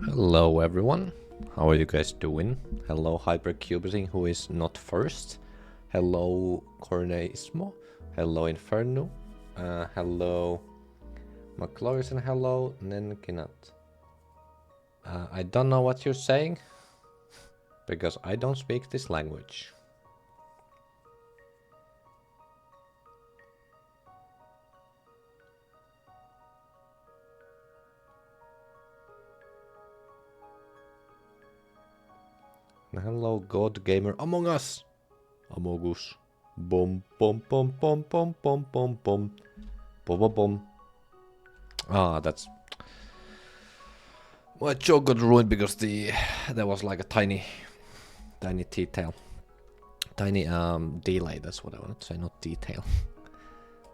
Hello everyone, how are you guys doing? Hello Hypercubiting, who is not first. Hello Corneismo. Hello Inferno. Hello McLauris and hello Nenkinat. I don't know what you're saying, because I don't speak this language. And hello God Gamer Among Us. Among Us. Boom, boom, boom, boom, boom, boom, boom, boom. Boom, boom, boom. Ah, that's... My joke got ruined because there was like a tiny detail. Tiny delay, that's what I wanted to say, not detail.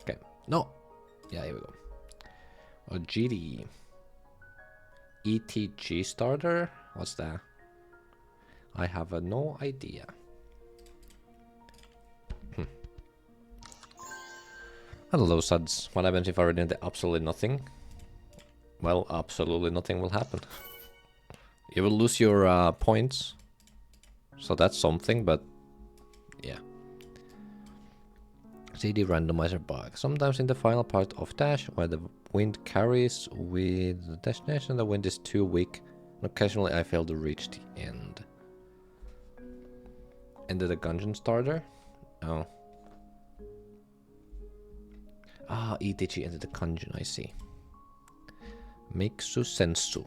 Okay, no. Yeah, here we go. Oh, GD. ETG starter? What's that? I have no idea. Hello, suds. What happens if I read into absolutely nothing? Well, absolutely nothing will happen. You will lose your points. So that's something, but yeah. CD randomizer bug. Sometimes in the final part of dash, where the wind carries with the destination, the wind is too weak. And occasionally I fail to reach the end. End of the dungeon starter? Oh. Ah, ETG entered the dungeon, I see. Makes sensu.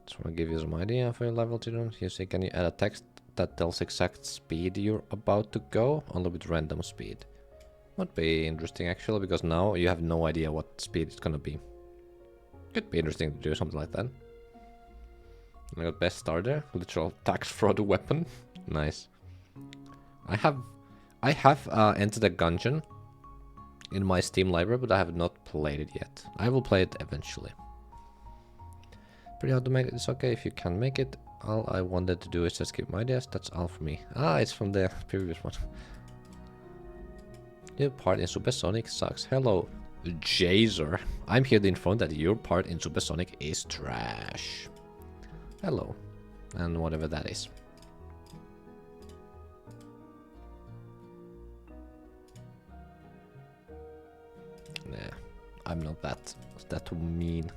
Just want to give you some idea for your level 2. You see, can you add a text that tells exact speed you're about to go, only with random speed? Would be interesting actually, because now you have no idea what speed it's gonna be. Could be interesting to do something like that. I got best starter, literal tax fraud weapon. Nice. I have entered a dungeon in my Steam library, but I have not played it yet. I will play it eventually. Pretty hard to make it. It's okay if you can make it. All I wanted to do is just give my ideas. That's all for me. Ah, it's from the previous one. Your part in Supersonic sucks. Hello, Jazer. I'm here to inform that your part in Supersonic is trash. Hello. And whatever that is. Nah, I'm not that mean.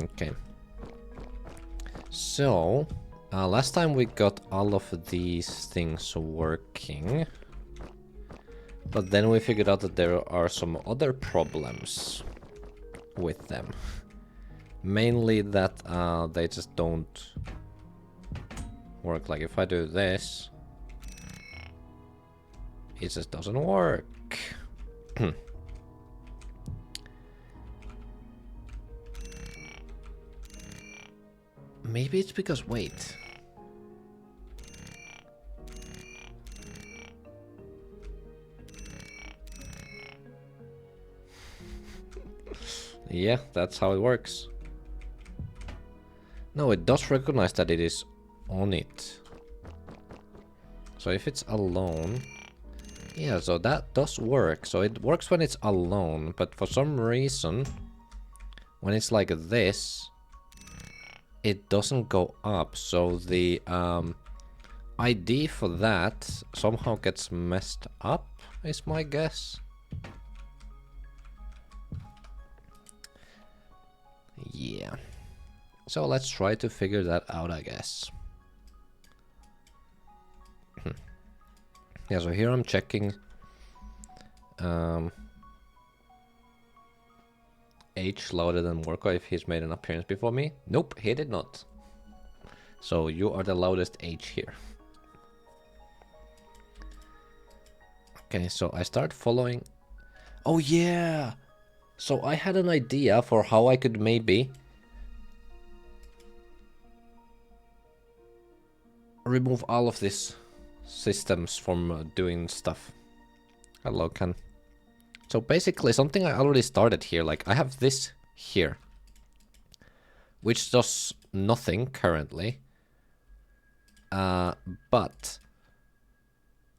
Okay. So, last time we got all of these things working. But then we figured out that there are some other problems with them. Mainly that they just don't work. Like if I do this, it just doesn't work. Maybe it's because, wait. Yeah, that's how it works. No, it does recognize that it is on it. So if it's alone... Yeah, so that does work. So it works when it's alone, but for some reason, when it's like this, it doesn't go up. So the ID for that somehow gets messed up, is my guess. Yeah. So let's try to figure that out, I guess. Yeah, so here I'm checking H louder than Morko if he's made an appearance before me. Nope, he did not. So you are the loudest H here. Okay, so I start following. Oh yeah! So I had an idea for how I could maybe remove all of these systems from doing stuff. Hello, Ken. So basically something I already started here, like I have this here, which does nothing currently, but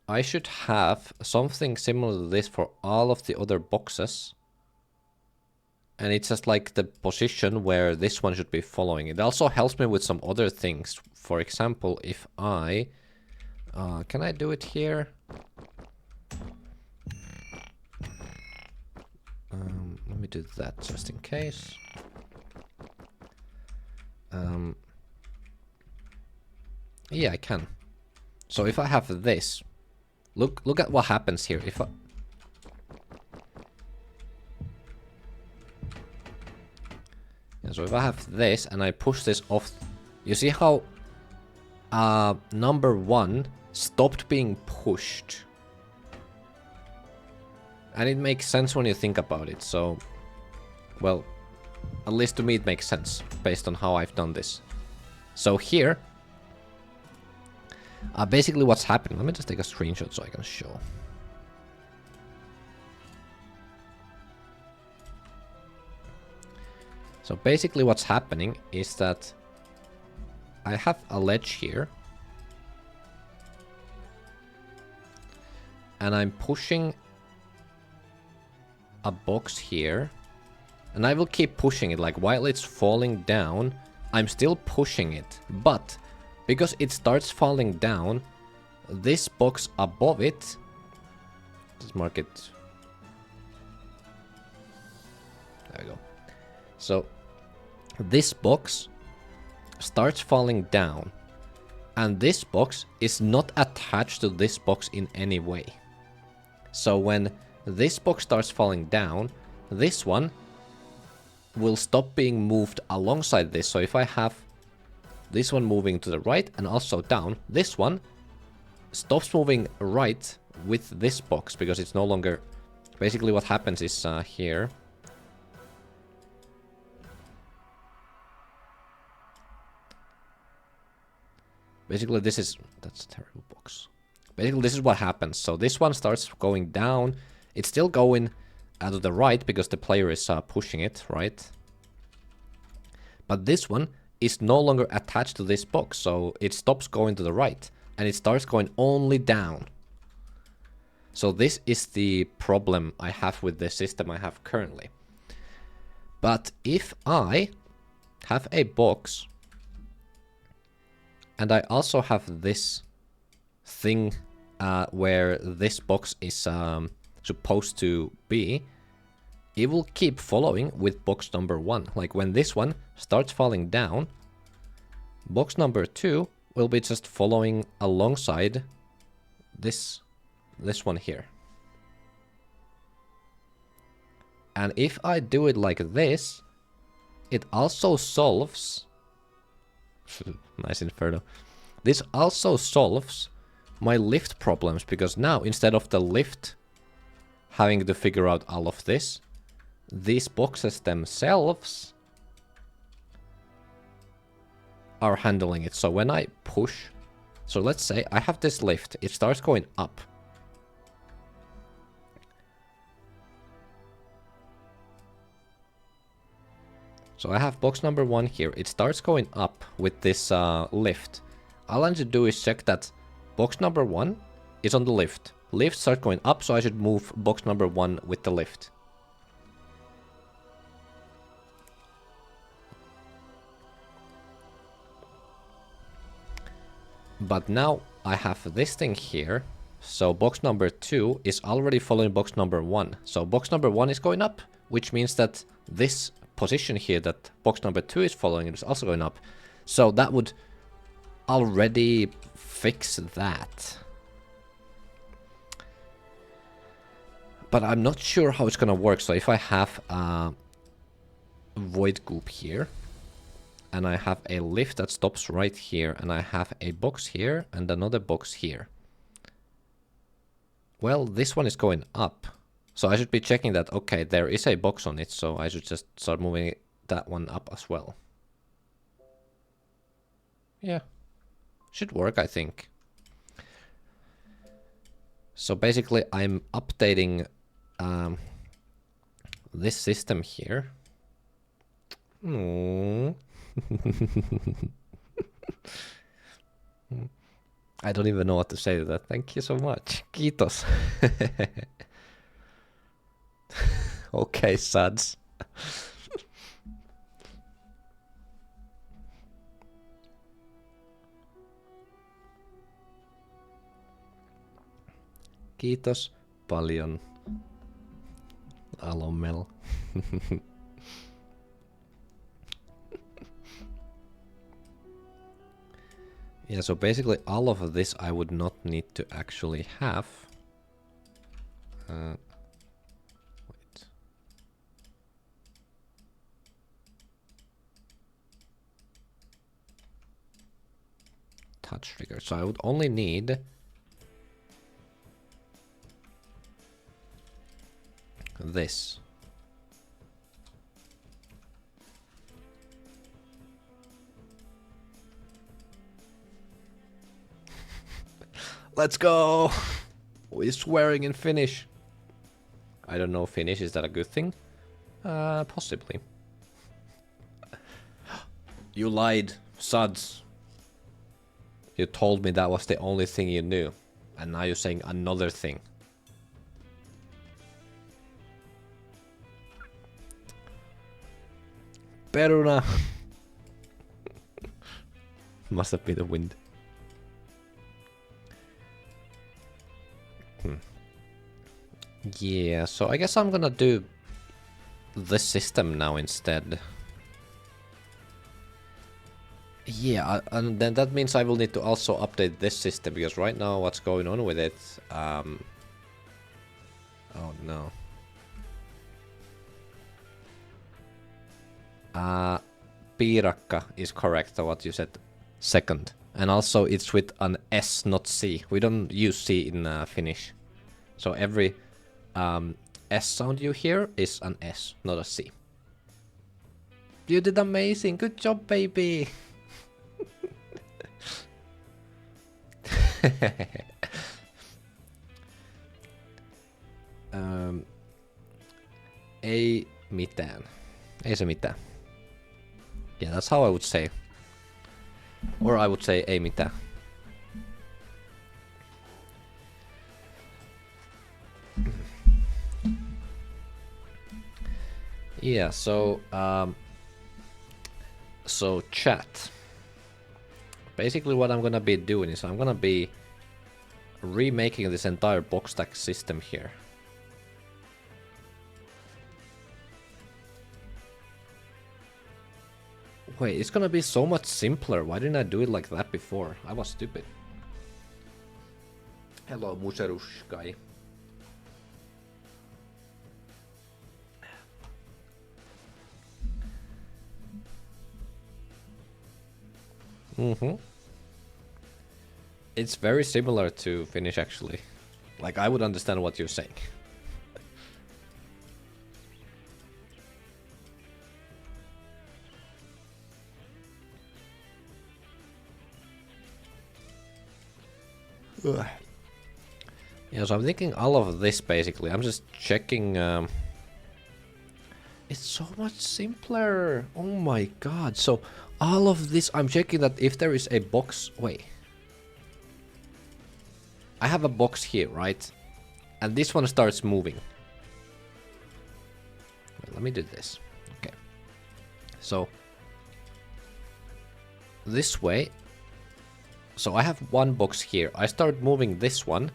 I should have something similar to this for all of the other boxes. And it's just like the position where this one should be following. It also helps me with some other things. For example, if I... can I do it here? Let me do that just in case. Yeah, I can. So if I have this, look at what happens here. If I... Yeah, so if I have this and I push this off, you see how number 1 stopped being pushed. And it makes sense when you think about it, so... Well, at least to me it makes sense, based on how I've done this. So here... basically what's happening... Let me just take a screenshot so I can show. So basically what's happening is that... I have a ledge here. And I'm pushing... a box here, and I will keep pushing it, like while it's falling down, I'm still pushing it, but because it starts falling down, this box above it, let's mark it, there we go, so this box starts falling down, and this box is not attached to this box in any way. So when this box starts falling down, this one will stop being moved alongside this. So if I have this one moving to the right and also down, this one stops moving right with this box because it's no longer... Basically what happens is here. Basically this is... That's a terrible box. Basically this is what happens. So this one starts going down. It's still going to the right because the player is pushing it, right? But this one is no longer attached to this box, so it stops going to the right. And it starts going only down. So this is the problem I have with the system I have currently. But if I have a box, and I also have this thing where this box is... supposed to be, it will keep following with box number 1. Like when this one starts falling down, box number 2 will be just following alongside this one here. And if I do it like this, it also solves... Nice inferno. This also solves my lift problems, because now instead of the lift having to figure out all of this, these boxes themselves are handling it. So when I push, so let's say I have this lift, it starts going up. So I have box number 1 here, it starts going up with this lift. All I need to do is check that box number 1 is on the lift. Lift starts going up, so I should move box number 1 with the lift. But now I have this thing here, so box number 2 is already following box number 1. So box number 1 is going up, which means that this position here that box number 2 is following is also going up. So that would already fix that. But I'm not sure how it's gonna work. So if I have a void goop here, and I have a lift that stops right here, and I have a box here and another box here. Well, this one is going up. So I should be checking that, okay, there is a box on it, so I should just start moving that one up as well. Yeah, should work, I think. So basically I'm updating this system here. I don't even know what to say to that. Thank you so much. Kiitos. Okay, suds. Kiitos paljon, Alomel. Yeah, so basically all of this I would not need to actually have. Wait. Touch trigger. So I would only need this. Let's go! We're swearing in Finnish. I don't know Finnish, is that a good thing? Possibly. You lied, suds. You told me that was the only thing you knew. And now you're saying another thing. Peruna! Must have been the wind. Yeah, so I guess I'm gonna do this system now instead. Yeah, and then that means I will need to also update this system, because right now what's going on with it... oh no. Piirakka is correct, what you said second. And also it's with an S, not C. We don't use C in Finnish. So every S sound you hear is an S, not a C. You did amazing, good job, baby! Ei mitään. Ei se mitään. Yeah, that's how I would say. Or I would say ei mitään. Yeah, so chat. Basically what I'm gonna be doing is I'm gonna be remaking this entire box stack system here. Wait, it's gonna be so much simpler. Why didn't I do it like that before? I was stupid. Hello, Muserushkai. It's very similar to Finnish, actually. Like, I would understand what you're saying. Ugh. Yeah, so I'm thinking all of this, basically. I'm just checking... It's so much simpler! Oh my god, so... All of this, I'm checking that if there is a box... Wait. I have a box here, right? And this one starts moving. Wait, let me do this. Okay. So... This way... So I have one box here. I start moving this one.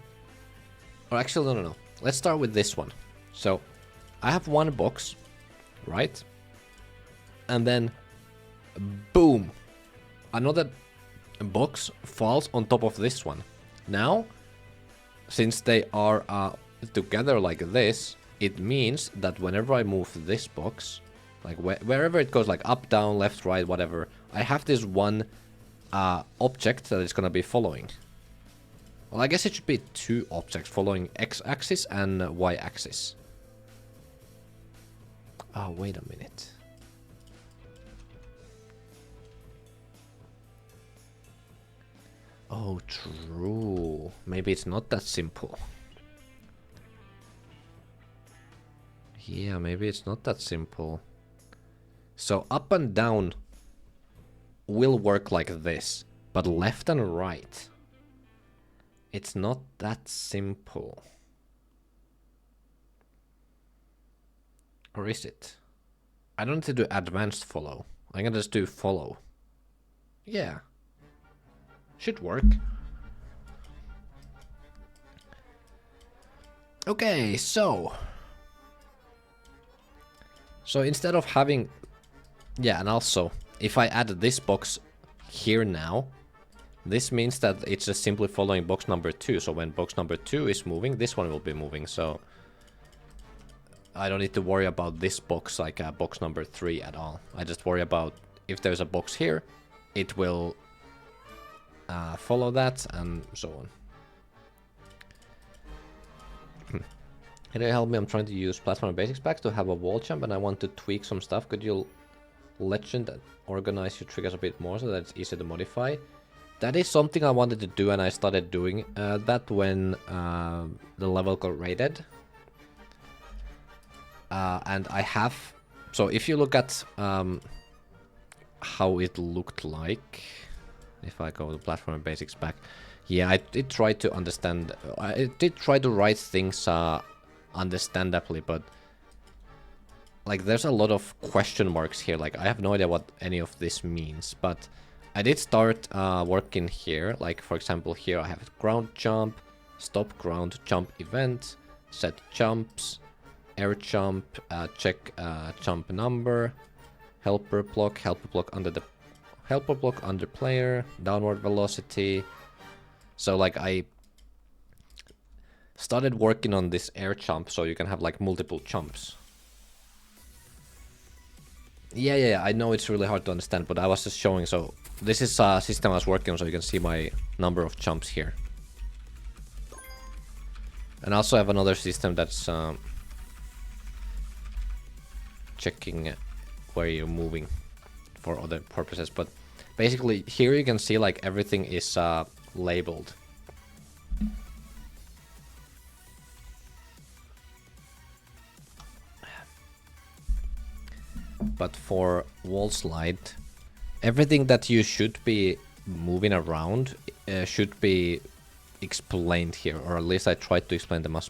Or actually, no. Let's start with this one. So, I have one box, right? And then... Boom! Another box falls on top of this one. Now, since they are together like this, it means that whenever I move this box, like wherever it goes, like up, down, left, right, whatever, I have this one object that it's gonna be following. Well, I guess it should be two objects following x-axis and y-axis. Oh, wait a minute. Oh, true. Maybe it's not that simple. Yeah, maybe it's not that simple. So up and down will work like this, but left and right. It's not that simple. Or is it? I don't need to do advanced follow. I can just do follow. Yeah. Should work. Okay, so instead of having... Yeah, and also, if I add this box here now, this means that it's just simply following box number 2. So when box number 2 is moving, this one will be moving. So I don't need to worry about this box like box number 3 at all. I just worry about if there's a box here, it will follow that and so on. Can you help me? I'm trying to use Platform Basics Pack to have a wall jump and I want to tweak some stuff. Could you legend and organize your triggers a bit more so that it's easier to modify? That is something I wanted to do and I started doing that when the level got rated. And I have... So if you look at how it looked like, if I go to Platform Basics Pack, yeah, I did try to understand... I did try to write things understandably, but like there's a lot of question marks here. Like I have no idea what any of this means, but I did start working here. Like for example, here I have ground jump, stop ground jump event, set jumps, air jump, check jump number, helper block under the helper block under player, downward velocity. So like I started working on this air jump so you can have like multiple jumps. Yeah, I know it's really hard to understand, but I was just showing. So this is a system I was working on, so you can see my number of jumps here. And also I have another system that's checking where you're moving for other purposes. But basically here you can see like everything is labeled. But for wall slide, everything that you should be moving around should be explained here, or at least I tried to explain them as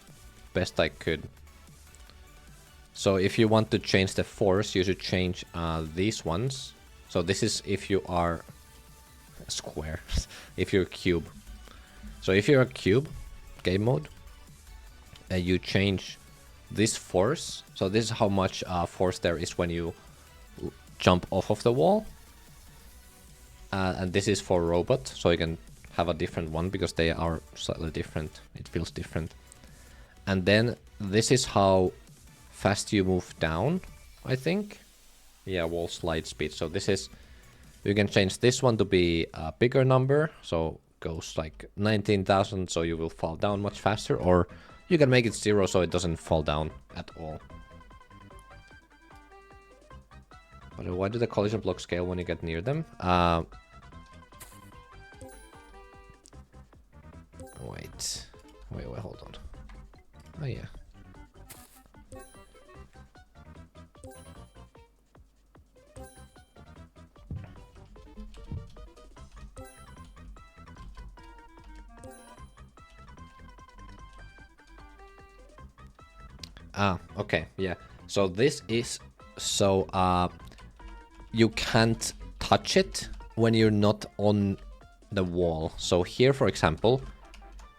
best I could. So if you want to change the force, you should change these ones. So this is if you are a square, if you're a cube. So if you're a cube, game mode, you change this force. So this is how much force there is when you jump off of the wall. And this is for robot, so you can have a different one because they are slightly different. It feels different. And then this is how fast you move down, I think. Yeah, wall slide speed. So this is, you can change this one to be a bigger number. So goes like 19,000, so you will fall down much faster. Or you can make it 0 so it doesn't fall down at all. But why do the collision blocks scale when you get near them? Wait, hold on. Oh yeah. Okay, yeah. So this is so you can't touch it when you're not on the wall. So here, for example,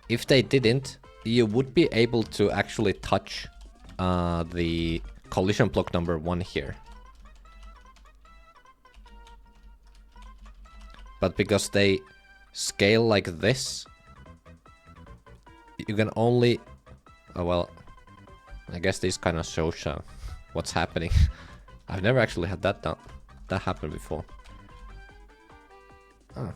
if they didn't, you would be able to actually touch the collision block number 1 here. But because they scale like this, you can only... Oh, well, I guess this kind of shows what's happening. I've never actually had that happen before. Oh.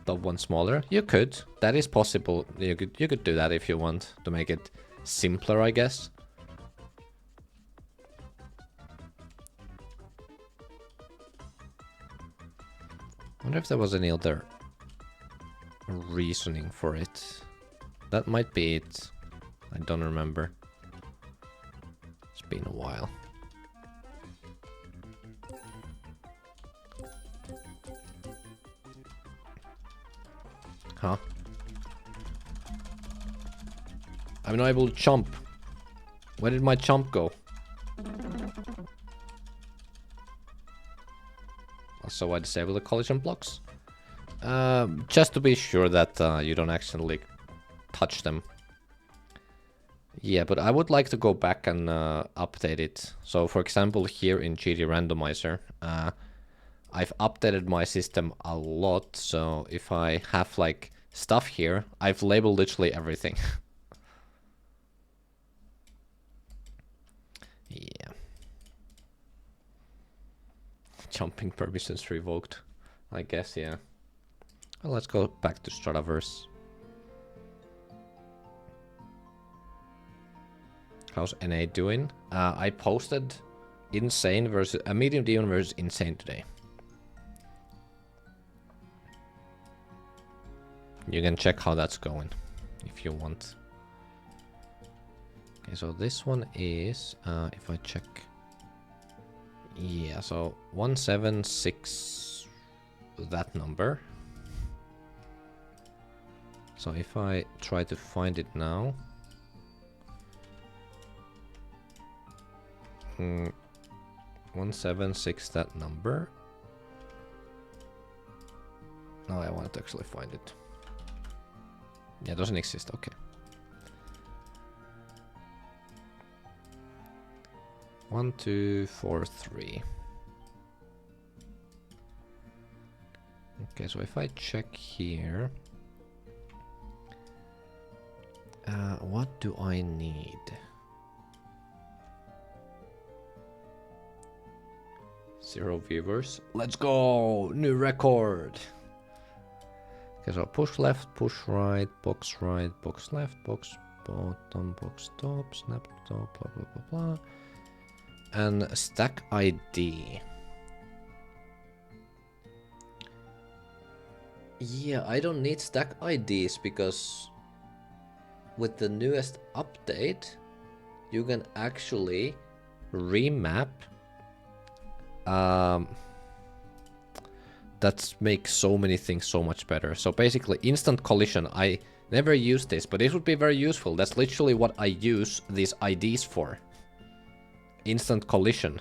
Top one smaller? You could. That is possible. You could do that if you want to make it simpler, I guess. I wonder if there was any other reasoning for it. That might be it. I don't remember. It's been a while. Huh? I'm not able to jump. Where did my jump go? Also, I disable the collision blocks. Just to be sure that you don't accidentally touch them. Yeah, but I would like to go back and update it. So, for example, here in GD Randomizer, I've updated my system a lot. So, if I have like stuff here, I've labeled literally everything. Yeah. Jumping permissions revoked. I guess, yeah. Well, let's go back to Strataverse. How's NA doing? I posted Insane versus Medium Demon versus Insane today. You can check how that's going if you want. Okay, so this one is if I check. Yeah, so 176 that number. So if I try to find it now. 176 that number. No, I want to actually find it. Yeah, it doesn't exist. Okay. 1, 2, 4, 3. Okay, so if I check here, what do I need? 0 viewers. Let's go! New record! Okay, so push left, push right, box left, box bottom, box top, snap top, blah blah blah blah. And stack ID. Yeah, I don't need stack IDs because with the newest update, you can actually remap. That makes so many things so much better. So basically, instant collision. I never use this, but it would be very useful. That's literally what I use these IDs for. Instant collision.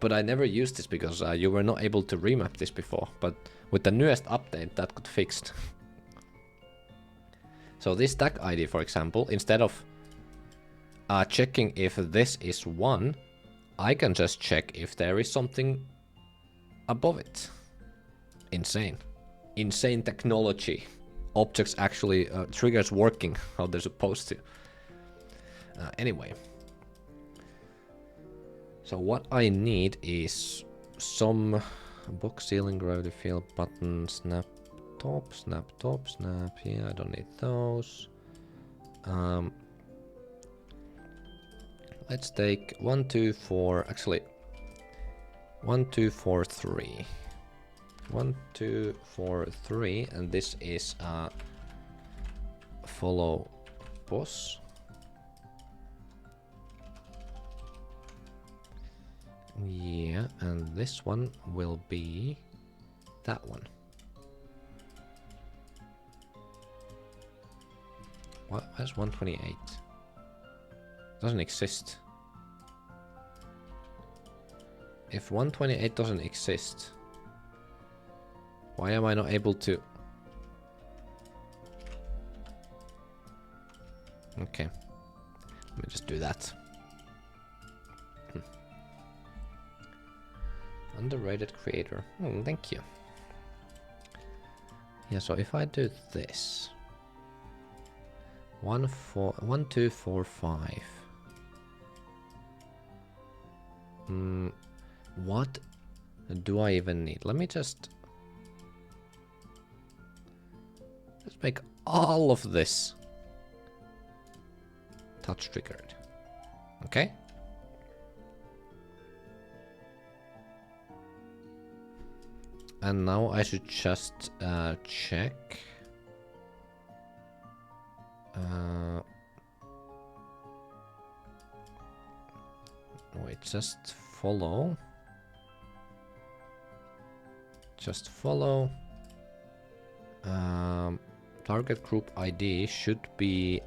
But I never used this because you were not able to remap this before. But with the newest update, that got fixed. So this stack ID, for example, instead of checking if this is 1, I can just check if there is something above it. Insane. Insane technology. Objects actually, triggers working how they're supposed to. Anyway. So what I need is some box ceiling, gravity field, button, snap top, snap top, snap. Yeah, I don't need those. Let's take 1, 2, 4. Actually, 1, 2, 4, 3. 1, 2, 4, 3, and this is follow boss. Yeah, and this one will be that one. What? Where's 128? Doesn't exist. If 128 doesn't exist, why am I not able to? Okay, let me just do that. Underrated creator. Thank you. Yeah, so if I do this, 1, 2, 4, 5. What do I even need? Let me just make all of this touch triggered. Okay. And now I should just check. Wait, just follow. Just follow. Target group ID should be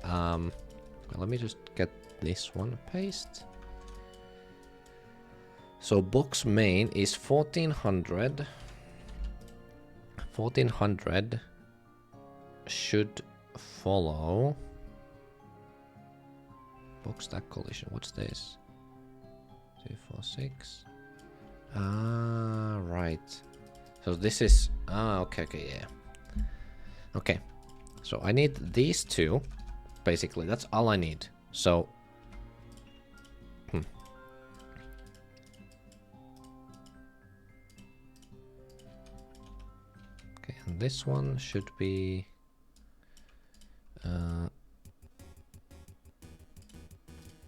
Let me just get this one, paste. So box main is 1400. 1400 should follow box stack collision. What's this? 246. Ah, right. So this is okay, yeah. Okay. So I need these two. Basically, that's all I need. So okay, and this one should be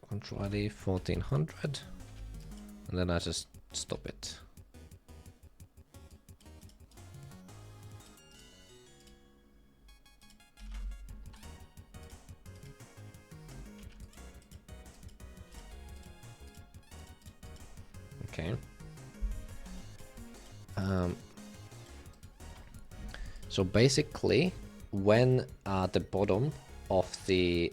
Control ID 1400, and then I just stop it. Okay. So basically, when the bottom of the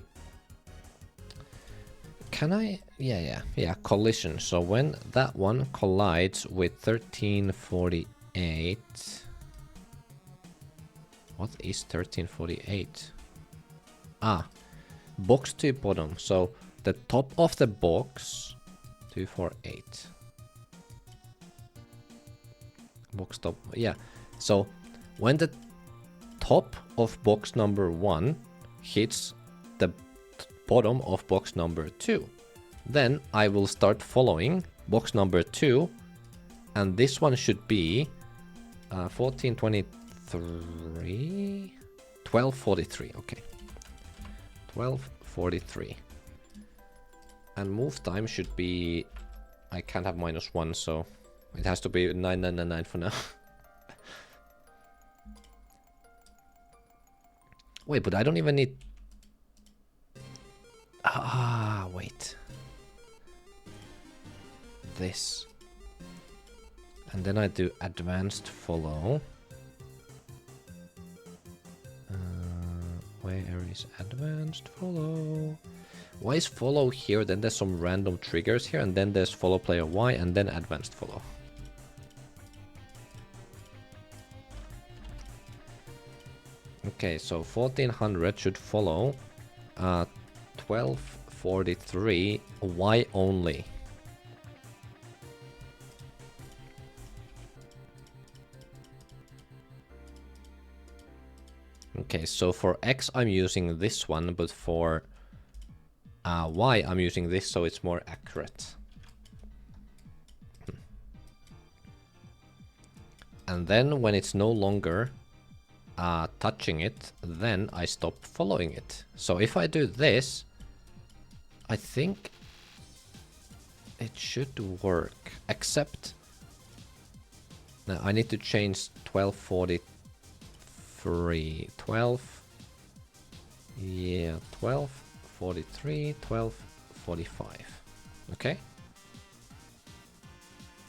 collision. So when that one collides with 1348, what is 1348? Box to bottom. So the top of the box 248. Box top, yeah. So when the top of box number 1 hits the bottom of box number 2, then I will start following box number 2, and this one should be 1423, 1243. Okay, 1243, and move time should be, I can't have -1, so it has to be 9999 for now. Wait, but I don't even need... wait. This. And then I do advanced follow. Where is advanced follow? Why is follow here? Then there's some random triggers here, and then there's follow player Y, and then advanced follow. Okay, so 1400 should follow 1243 Y only. Okay, so for X I'm using this one, but for Y I'm using this, so it's more accurate. And then when it's no longer touching it, then I stop following it. So if I do this, I think it should work, except now I need to change 1243, 1243, 1245. Okay,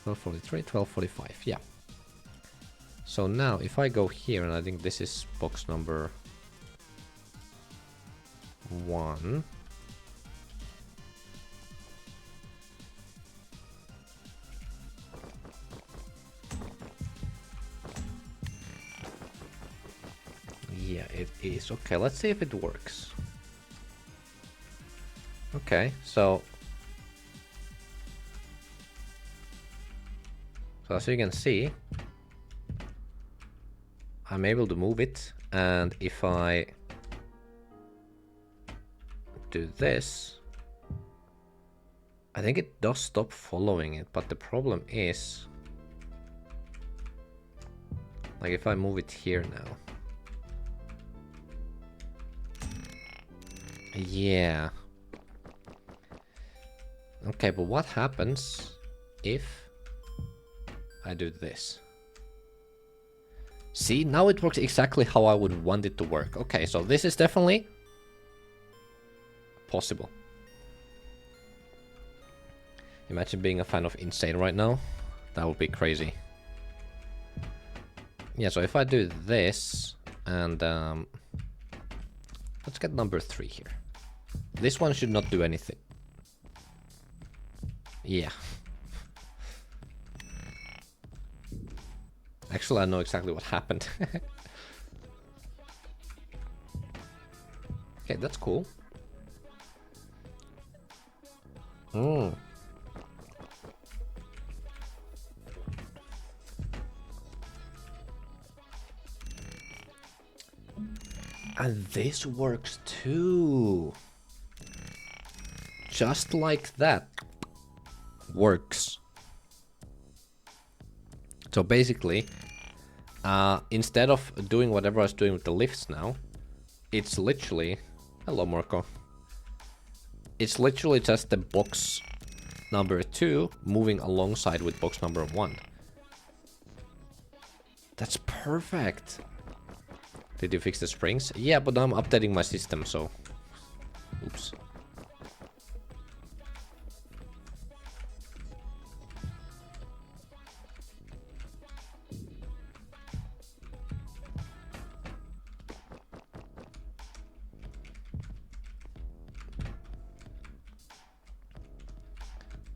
1243, 1245, yeah. So now if I go here, and I think this is box number 1. Yeah, it is. Okay, let's see if it works. Okay, so as you can see, I'm able to move it, and if I do this, I think it does stop following it, but the problem is, like if I move it here now, yeah. Okay, but what happens if I do this? See, now it works exactly how I would want it to work. Okay, so this is definitely possible. Imagine being a fan of Insane right now. That would be crazy. Yeah, so if I do this, and let's get number 3 here. This one should not do anything. Yeah. Actually, I know exactly what happened. Okay, that's cool. Mm. And this works too. Just like that. Works. So basically, instead of doing whatever I was doing with the lifts now, it's literally... Hello, Marco. It's literally just the box number 2 moving alongside with box number 1. That's perfect. Did you fix the springs? Yeah, but I'm updating my system, so... Oops.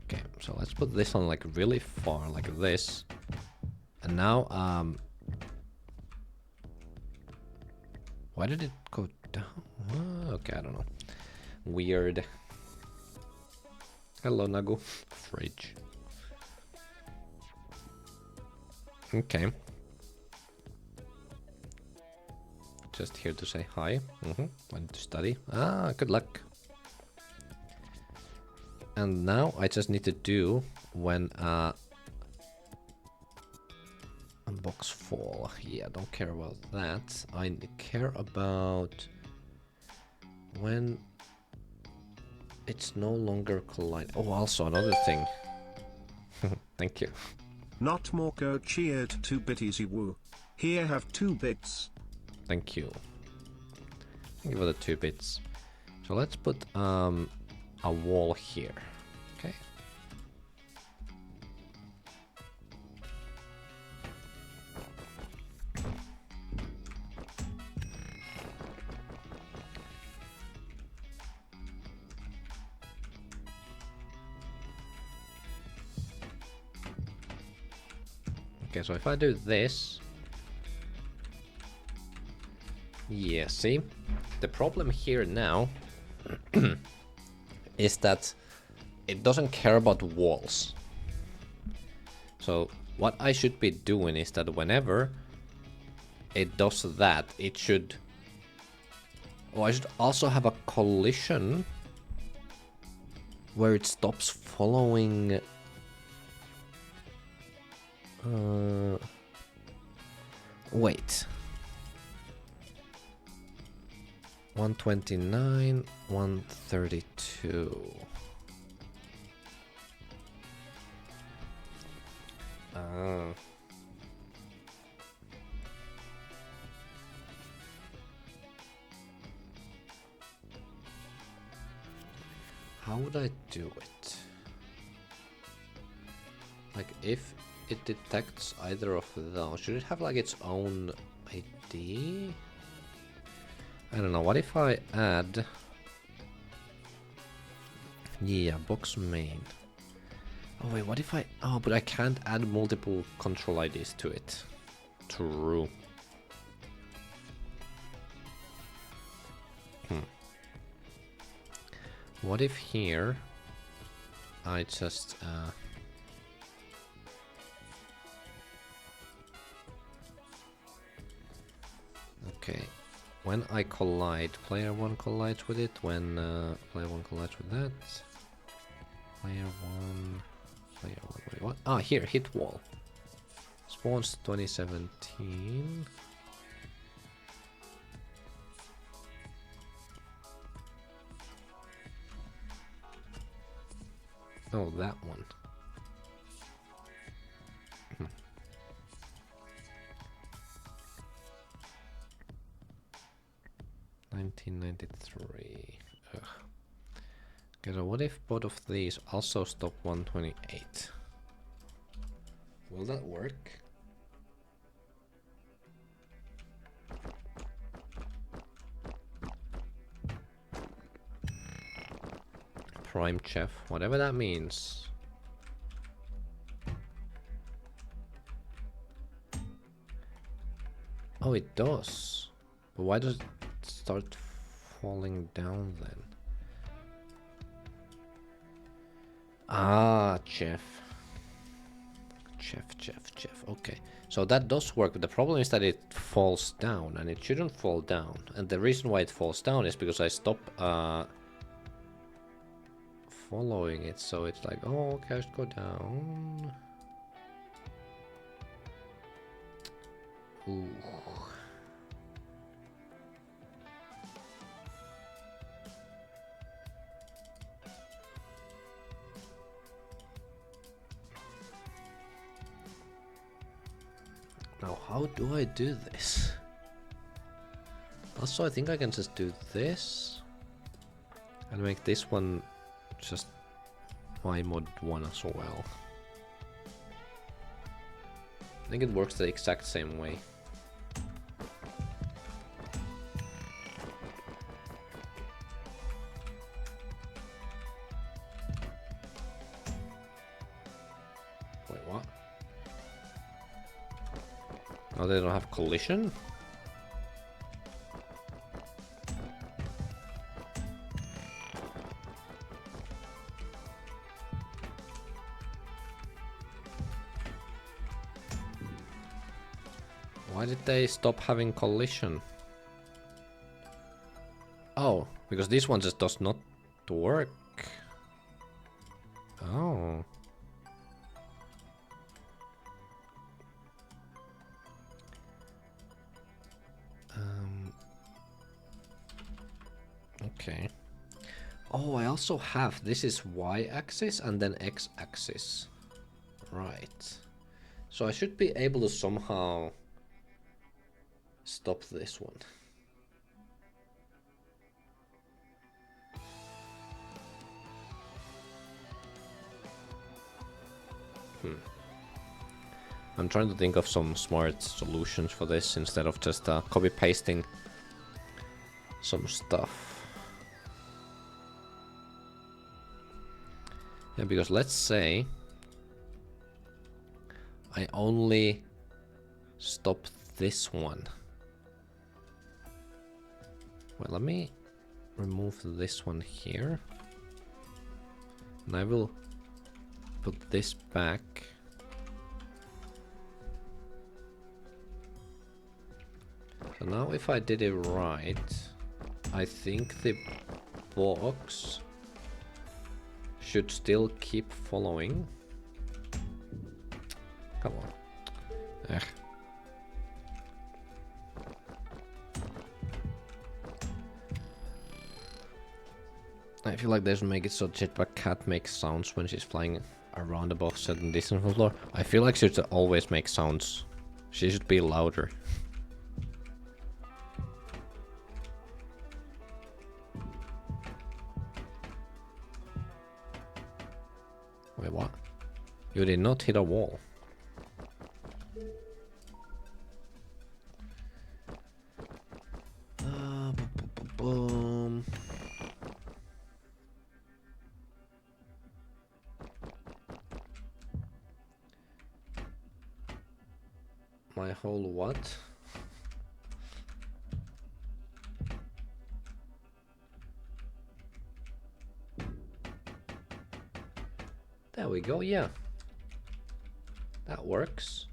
Okay, so let's put this on like really far, like this. And now, why did it go down? Okay, I don't know. Weird. Hello, Nagu. Fridge. Okay. Just here to say hi. Went to study. Ah, good luck. And now I just need to do when box fall. Yeah, don't care about that. I care about when it's no longer collide. Oh, also another thing. Thank you. Not Morco cheered 2-bit easy woo. Here have 2 bits. Thank you. Thank you for the 2 bits. So let's put a wall here. Okay. Okay, so if I do this... Yeah, see? The problem here now is that it doesn't care about walls. So what I should be doing is that whenever it does that, it should... Oh, I should also have a collision where it stops following... Wait. 129, 132. How would I do it? Like, if it detects either of those, should it have like its own ID? I don't know, what if I add... Yeah, box main. Oh wait, what if I... Oh, but I can't add multiple control IDs to it. True. What if here I just... Okay. When I collide, player 1 collides with it. When player 1 collides with that. Player 1... wait, what? Ah, here, hit wall. Spawns 2017. Oh, that one. 1993. Ugh. Okay, so what if both of these also stop 128? Will that work? Prime Chef, whatever that means. Oh, it does. But why does it start falling down then? Ah, Chef. Chef. Okay. So that does work, but the problem is that it falls down, and it shouldn't fall down. And the reason why it falls down is because I stop following it, so it's like, oh, okay, I should go down. Ooh. Now, how do I do this? Also, I think I can just do this and make this one just my mod 1 as well. I think it works the exact same way. Wait, what? Oh, they don't have collision? Why did they stop having collision? Oh, because this one just does not work. Oh. Okay. Oh, I also have, this is y-axis and then x-axis. Right. So I should be able to somehow stop this one. I'm trying to think of some smart solutions for this instead of just copy pasting some stuff. Yeah, because let's say I only stop this one. Well, let me remove this one here. And I will put this back. So now if I did it right, I think the box should still keep following. Come on. Ugh. I feel like they should make it so Jetpack Cat makes sounds when she's flying around above certain distance from the floor. I feel like she should always make sounds. She should be louder. Wait, what? You did not hit a wall. Boom. My whole what? There we go, yeah. That works.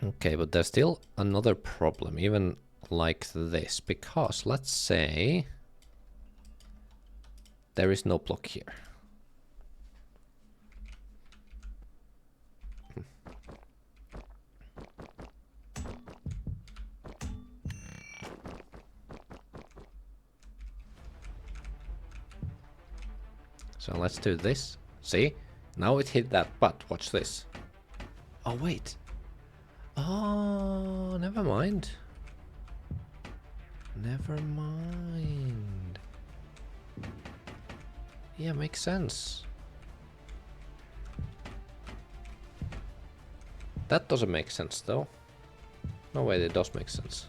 Okay, but there's still another problem, even like this, because let's say there is no block here. So let's do this. See? Now it hit that butt. Watch this. Oh, wait. Oh, never mind. Never mind. Yeah, makes sense. That doesn't make sense, though. No way, it does make sense.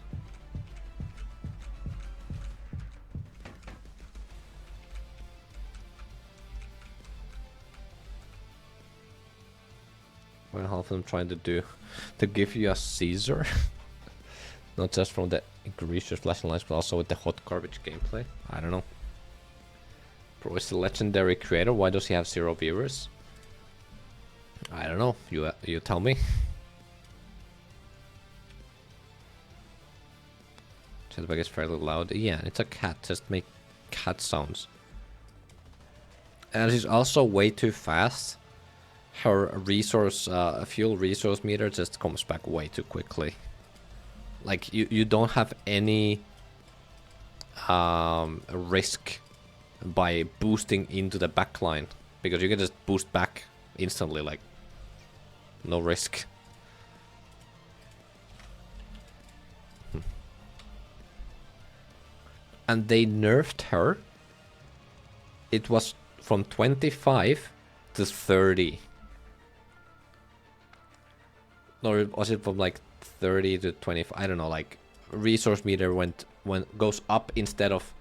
and half of them trying to give you a Caesar. Not just from the greasers flashing lights, but also with the hot garbage gameplay. I don't know. Pro is the legendary creator. Why does he have 0 viewers? I don't know. You tell me. Chatbag is fairly loud. Yeah, it's a cat. Just make cat sounds. And she's also way too fast. Her fuel resource meter just comes back way too quickly. Like you don't have any risk by boosting into the backline, because you can just boost back instantly, like no risk. And they nerfed her. It was from 25 to 30. Or was it from like 30 to 25? I don't know. Like resource meter goes up instead of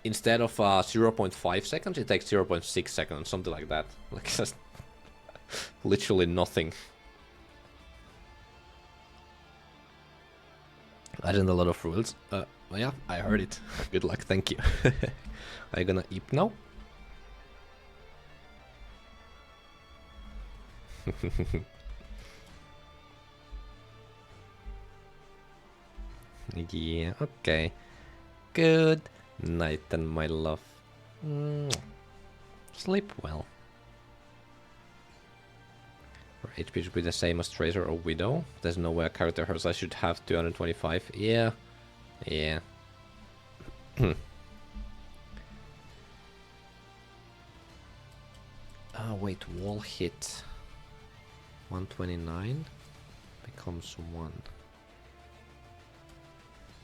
0.5 seconds. It takes 0.6 seconds, something like that. Like just literally nothing. I didn't know a lot of rules. Well, yeah, I heard it. Good luck, thank you. Are you gonna eat now? Yeah, okay. Good night then, my love. Sleep well. Her HP should be the same as Tracer or Widow. There's no way a character her size should have 225. Yeah. Yeah. Oh, wait, wall hit. 129 becomes 1.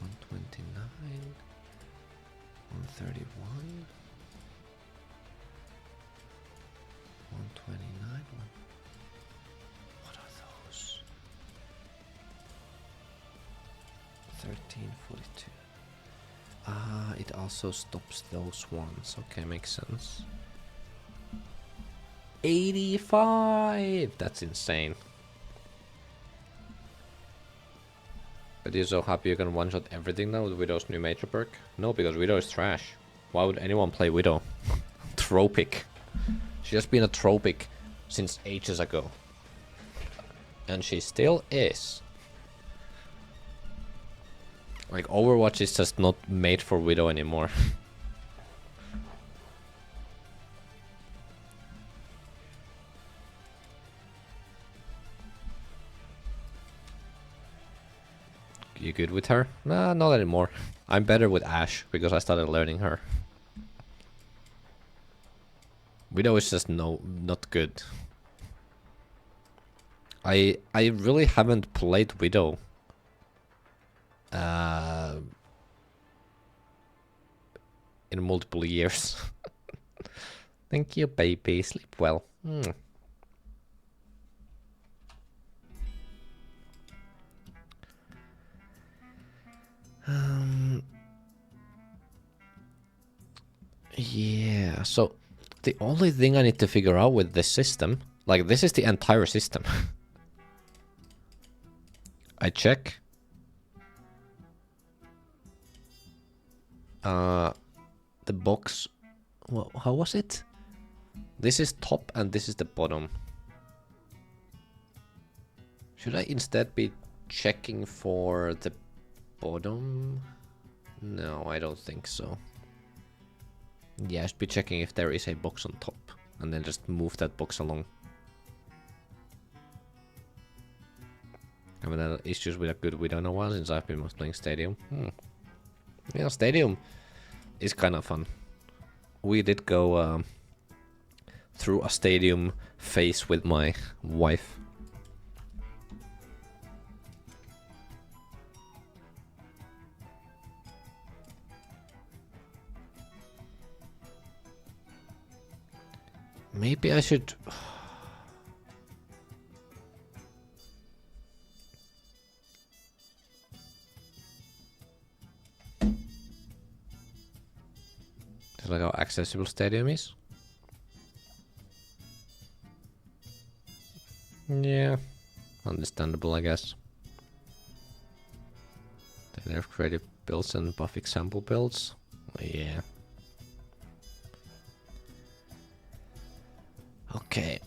129. 131. 129. What are those? 1342. Ah, it also stops those ones. Okay, makes sense. 85! That's insane. But you're so happy you can one-shot everything now with Widow's new major perk? No, because Widow is trash. Why would anyone play Widow? Tropic. She has been a tropic since ages ago. And she still is. Like, Overwatch is just not made for Widow anymore. You good with her? Nah, not anymore. I'm better with Ashe because I started learning her. Widow is just not good. I really haven't played Widow in multiple years. Thank you, baby. Sleep well. Yeah, so the only thing I need to figure out with this system, like this is the entire system. I check. The box, well, how was it? This is top and this is the bottom. Should I instead be checking for the bottom? No, I don't think so. Yeah, I should be checking if there is a box on top and then just move that box along. I haven't had issues with a good Widow in a while since I've been playing Stadium. Yeah, Stadium is kind of fun. We did go through a Stadium phase with my wife. Maybe I should... Just like how accessible Stadium is. Yeah, understandable, I guess. They nerf creative builds and buff example builds. Yeah. Okay.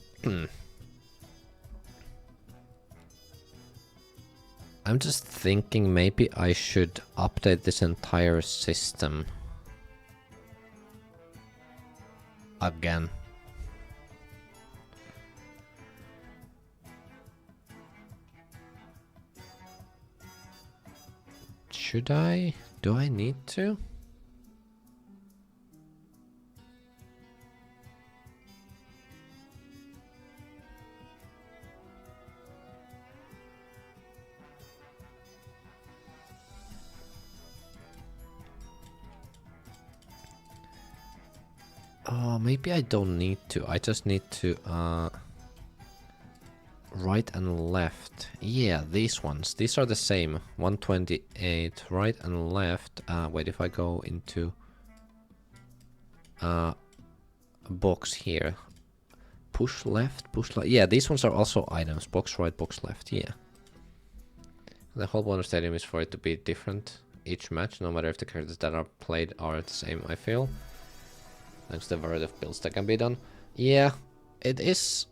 I'm just thinking maybe I should update this entire system again. Should I? Do I need to? Oh, maybe I don't need to. I just need to right and left. Yeah, these ones. These are the same. 128 right and left. Wait, if I go into a box here. Push left, push left. Yeah, these ones are also items. Box right, box left. Yeah. The whole bonus stadium is for it to be different each match, no matter if the characters that are played are the same, I feel. Thanks to the variety of builds that can be done. Yeah, it is.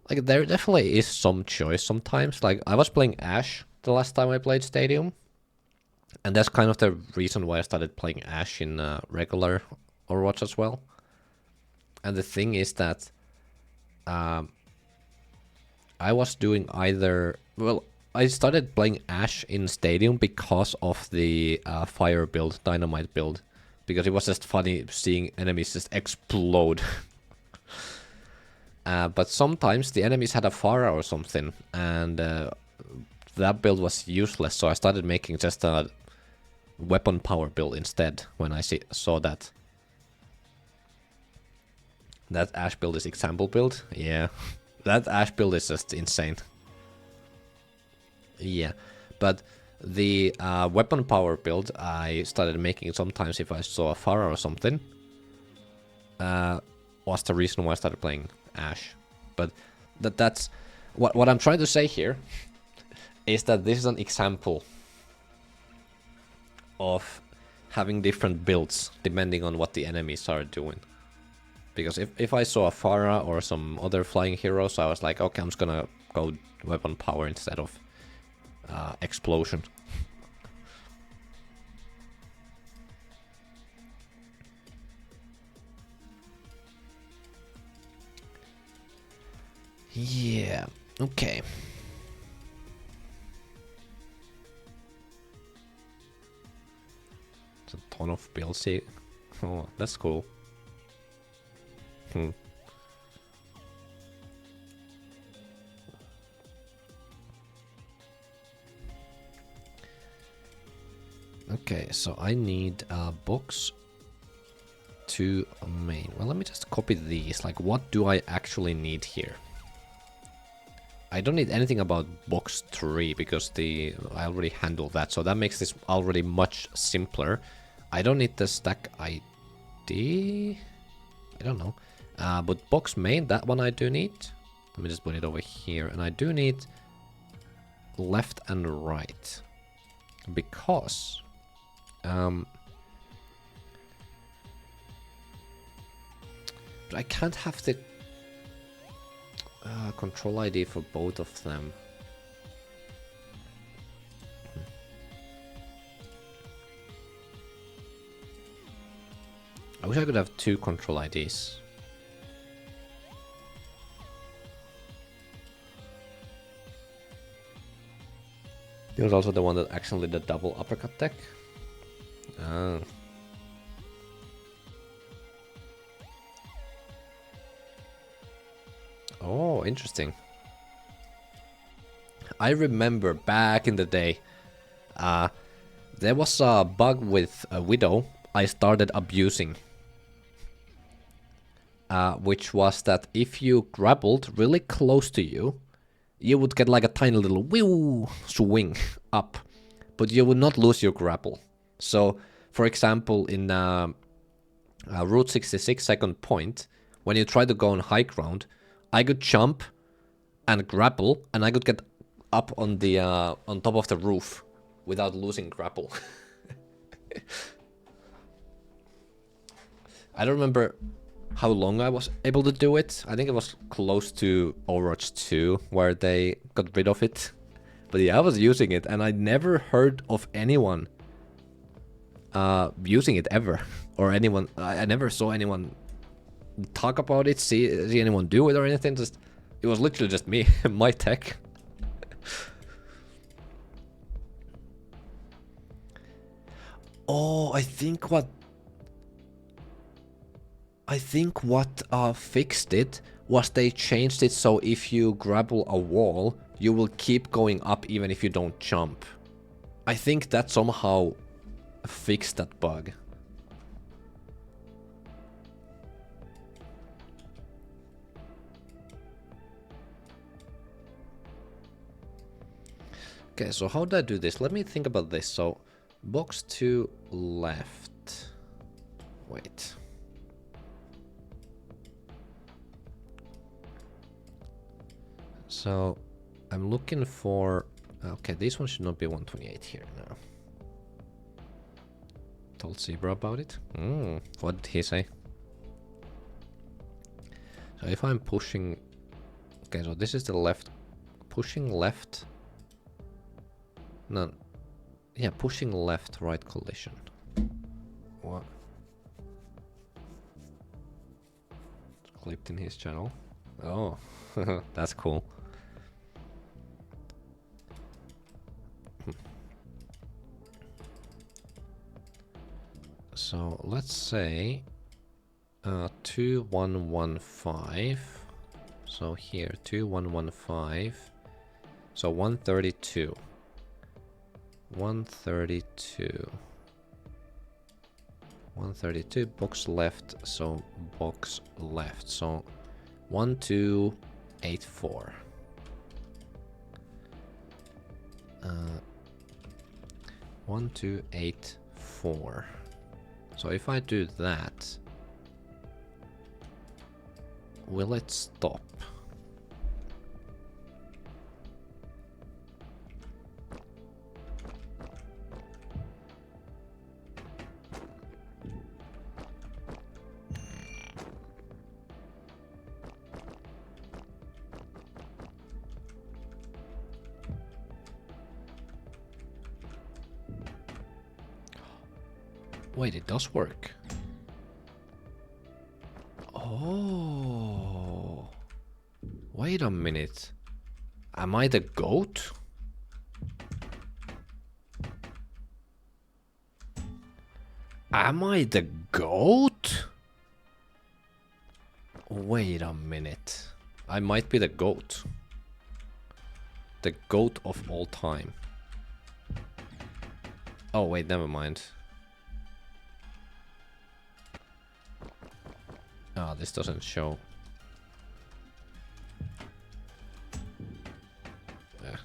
Like, there definitely is some choice sometimes. Like, I was playing Ashe the last time I played Stadium. And that's kind of the reason why I started playing Ashe in regular Overwatch as well. And the thing is that I was doing either... Well, I started playing Ashe in Stadium because of the fire build, dynamite build. Because it was just funny seeing enemies just explode. But sometimes the enemies had a Pharah or something, and that build was useless, so I started making just a weapon power build instead when I saw that. That Ashe build is example build? Yeah. That Ashe build is just insane. Yeah, but the weapon power build I started making sometimes if I saw a Pharah or something was the reason why I started playing Ashe. But that's what I'm trying to say here is that this is an example of having different builds depending on what the enemies are doing. Because if I saw a Pharah or some other flying heroes, I was like, okay, I'm just gonna go weapon power instead of explosion. Yeah, okay. It's a ton of builds here. Oh, that's cool. Okay, so I need a box to main. Well, let me just copy these. Like, what do I actually need here? I don't need anything about box 3 because I already handled that, so that makes this already much simpler. I don't need the stack ID. I don't know. But box main, that one I do need. Let me just put it over here. And I do need left and right. Because... but I can't have the control ID for both of them. I wish I could have 2 control IDs. He was also the one that actually did the double uppercut deck. Ah. Oh, interesting. I remember back in the day, there was a bug with a Widow I started abusing. Which was that if you grappled really close to you, you would get like a tiny little whew swing up, but you would not lose your grapple. So, for example, in Route 66 second point, when you try to go on high ground, I could jump and grapple, and I could get up on the on top of the roof without losing grapple. I don't remember how long I was able to do it. I think it was close to Overwatch 2 where they got rid of it. But yeah, I was using it and I never heard of anyone using it ever. Or anyone, I never saw anyone talk about it, see anyone do it or anything. Just it was literally just me, my tech. Oh, I think what fixed it was they changed it so if you grapple a wall, you will keep going up even if you don't jump. I think that somehow fixed that bug. Okay, so how did I do this? Let me think about this. So, box to left. Wait. So, I'm looking for... Okay, this one should not be 128 here now. Told Zebra about it. What did he say? So if I'm pushing... Okay, so this is the left. Pushing left. No. Yeah, pushing left, right collision. What? It's clipped in his channel. Oh, that's cool. So let's say 2115. So here 2115. So 132. 132. 132 box left. So box left. So 1284. 1284. So if I do that, will it stop? Wait, it does work. Oh. Wait a minute. Am I the goat? Am I the goat? Wait a minute. I might be the goat. The goat of all time. Oh, wait, never mind. Ah, this doesn't show. Yeah.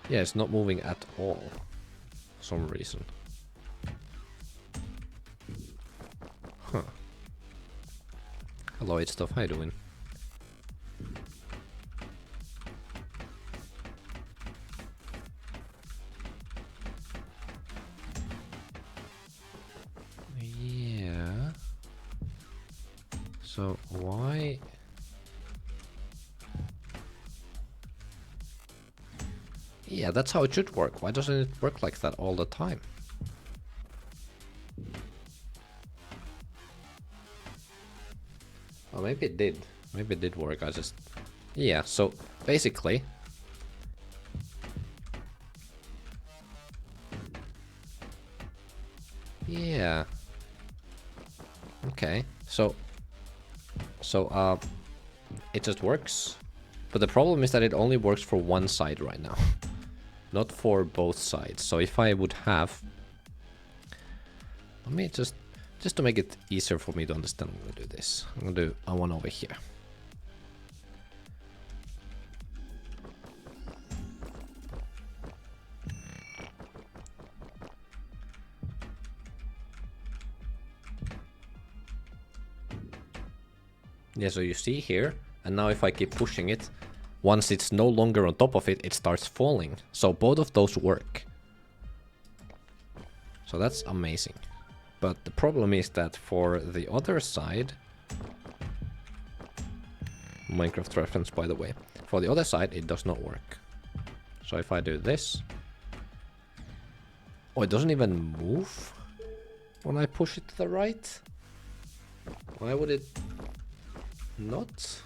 Yeah, it's not moving at all. For some reason. Huh. Hello, it's stuff. How you doing? Yeah. So why? Yeah, that's how it should work. Why doesn't it work like that all the time? Oh, maybe it did. Maybe it did work. I just... Yeah, so basically... Yeah. Okay. So, it just works. But the problem is that it only works for one side right now. Not for both sides. So if I would have... Let me just to make it easier for me to understand, I'm gonna do this. I'm gonna do a one over here. Yeah, so you see here, and now if I keep pushing it, once it's no longer on top of it, it starts falling. So both of those work. So that's amazing. But the problem is that for the other side, Minecraft reference by the way, for the other side it does not work. So if I do this, oh, it doesn't even move when I push it to the right? Why would it not?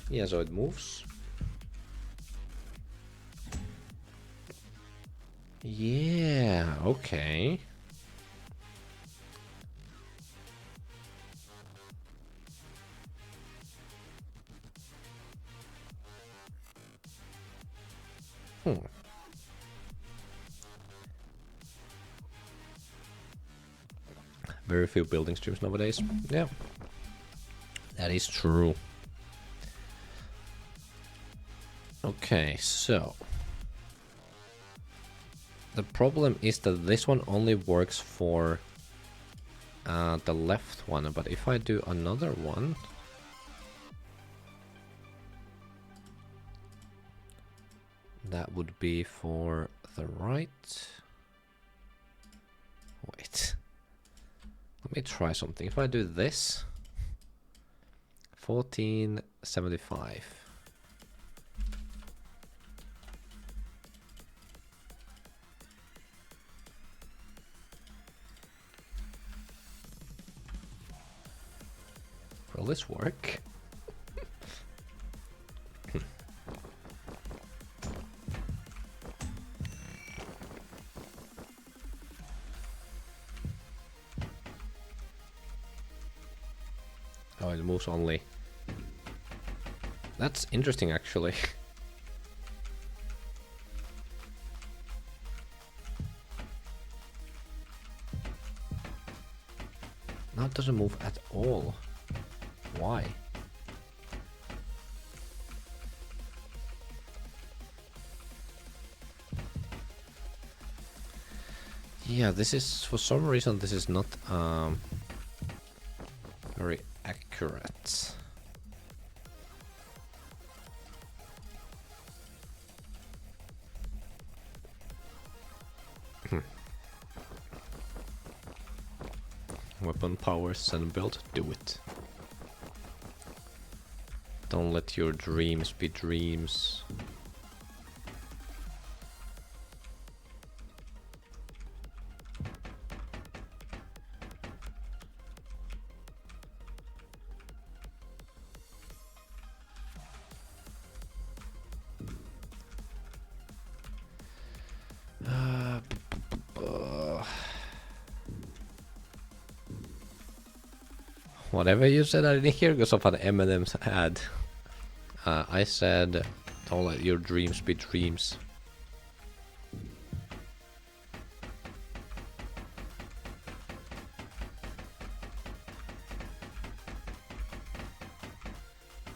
Yeah, so it moves. Yeah, okay. Very few building streams nowadays. Yeah, that is true. Okay, so the problem is that this one only works for the left one, but if I do another one, that would be for the right. Wait, let me try something. If I do this, 1475. Will this work? Oh, it moves only. That's interesting, actually. Now it doesn't move at all. Why? Yeah, this is, for some reason, this is not very accurate. Weapon powers and build, do it. Don't let your dreams be dreams. Whatever you said, I didn't hear because of an M&M's ad. I said, don't let your dreams be dreams.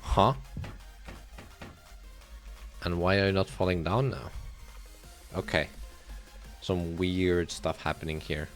Huh? And why are you not falling down now? Okay. Some weird stuff happening here.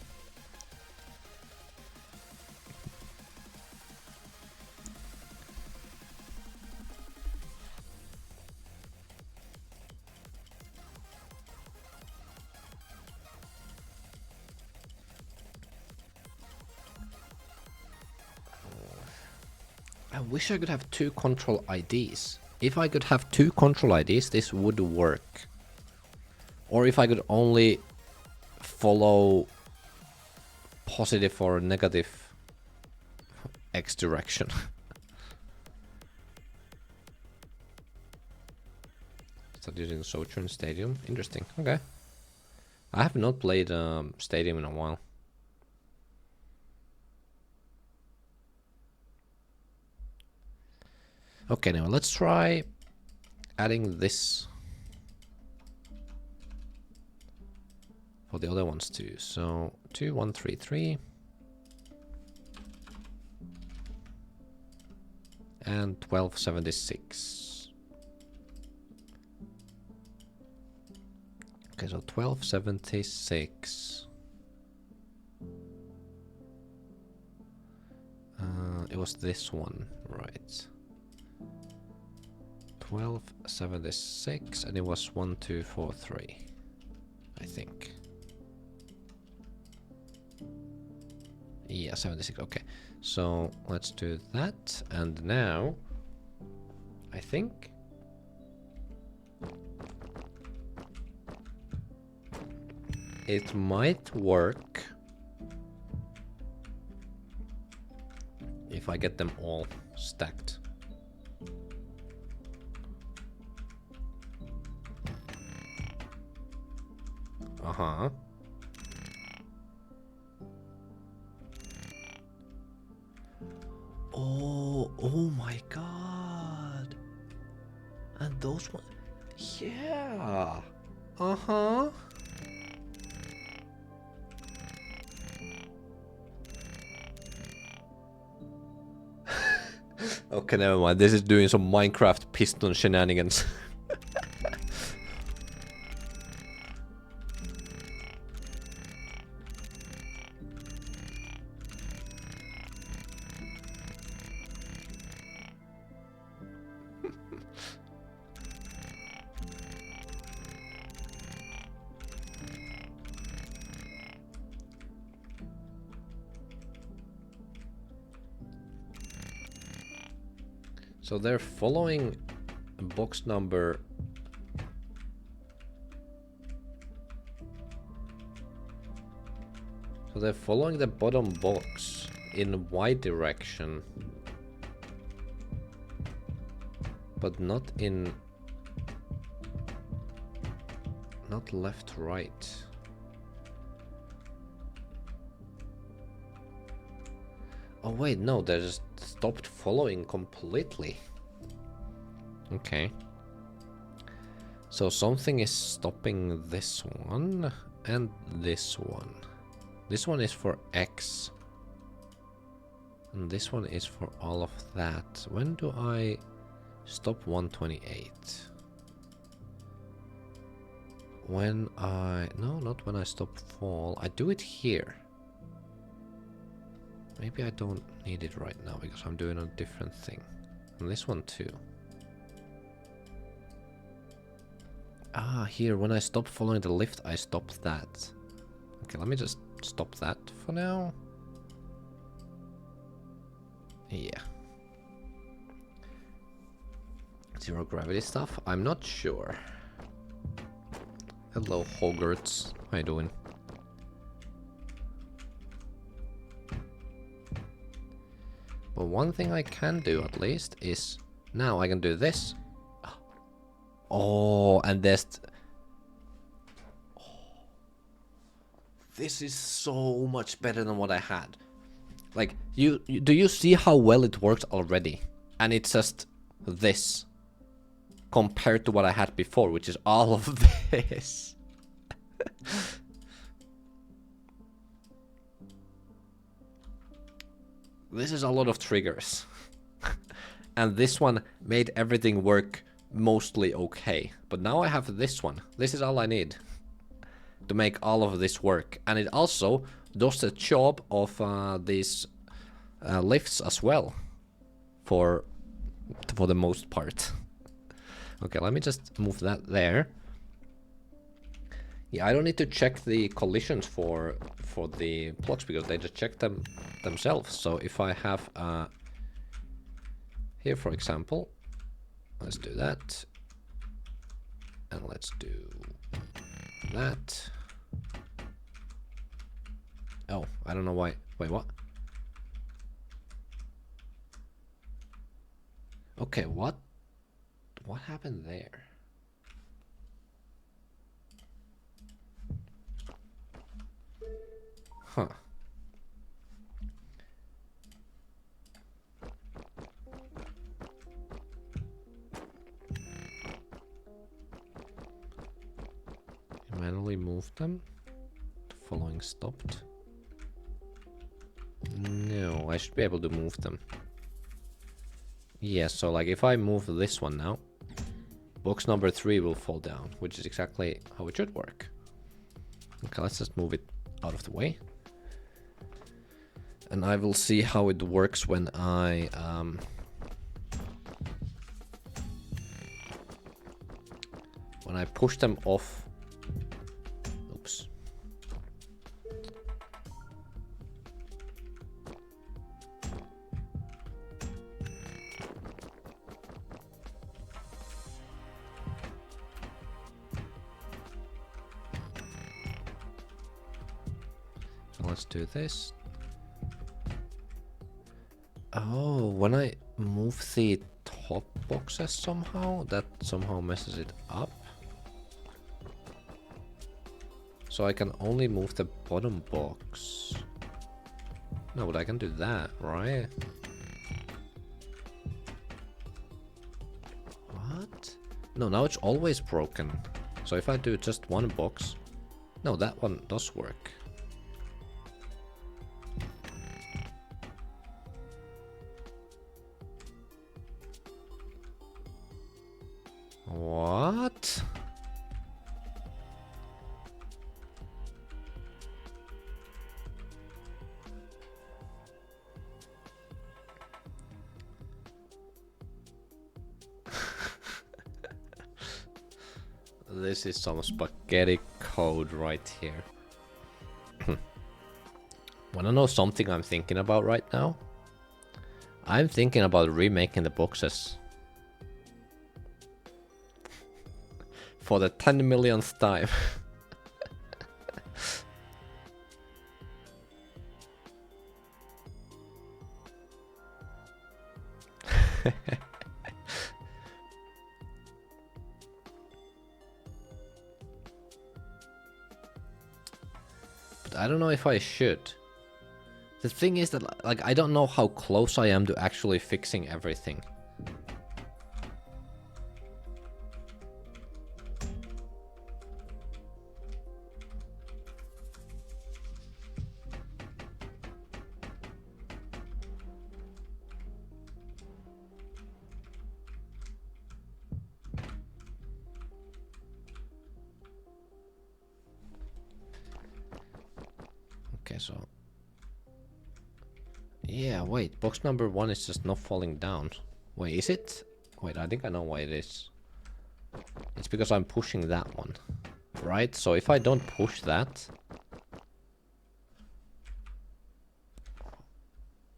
I wish I could have two control IDs. If I could have two control IDs, this would work. Or if I could only follow positive or negative X direction. Start using Sojourn Stadium. Interesting. Okay. I have not played Stadium in a while. Okay, now let's try adding this for the other ones too. So 2133 and 1276. Okay, so 1276. was this one, right? 1276, and it was 1243, I think. Yeah, 76. Okay, so let's do that, and now I think it might work if I get them all stacked. Uh-huh. Oh my god. And those ones. Yeah. Uh-huh. Okay, never mind. This is doing some Minecraft piston shenanigans. So they're following box number. So they're following the bottom box in Y direction, but not left, right. Oh wait, no, they just stopped following completely. Okay. So something is stopping this one and this one. This one is for X. And this one is for all of that. When do I stop 128? When I... No, not when I stop fall. I do it here. Maybe I don't need it right now because I'm doing a different thing. And this one too. Ah, here, when I stop following the lift, I stop that. Okay, let me just stop that for now. Yeah. Zero gravity stuff? I'm not sure. Hello, Hogwarts. How you doing? But one thing I can do at least is now I can do this. Oh, and there's... Oh. This is so much better than what I had. Like, do you see how well it works already? And it's just this compared to what I had before, which is all of this. This is a lot of triggers. And this one made everything work mostly okay. But now I have this one. This is all I need to make all of this work. And it also does the job of these lifts as well. For the most part. Okay, let me just move that there. Yeah, I don't need to check the collisions for the blocks because they just check them themselves. So if I have here, for example, let's do that, and let's do that. Oh, I don't know why. Wait, what? Okay, what happened there? Huh. Manually move them. The following stopped. No, I should be able to move them. Yeah, so like if I move this one now, box number 3 will fall down, which is exactly how it should work. Okay, let's just move it out of the way. And I will see how it works when I push them off. Oops. So let's do this. Oh, when I move the top boxes somehow, that somehow messes it up. So I can only move the bottom box. No, but I can do that, right? What? No, now it's always broken. So if I do just one box... No, that one does work. What? This is some spaghetti code right here. Wanna know something I'm thinking about right now? I'm thinking about remaking the boxes. For the 10 millionth time. But I don't know if I should. The thing is that, like, I don't know how close I am to actually fixing everything. Okay, so... Yeah, wait, box number 1 is just not falling down. Wait, is it? Wait, I think I know why it is. It's because I'm pushing that one. Right? So if I don't push that...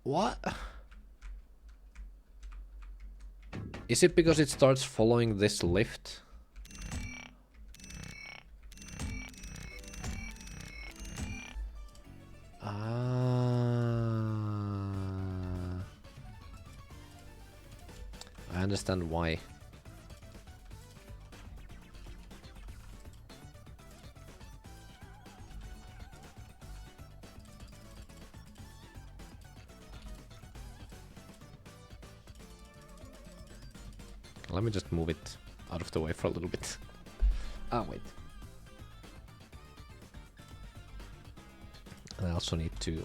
What? Is it because it starts following this lift? I understand why. Let me just move it out of the way for a little bit. Ah, wait. And I also need to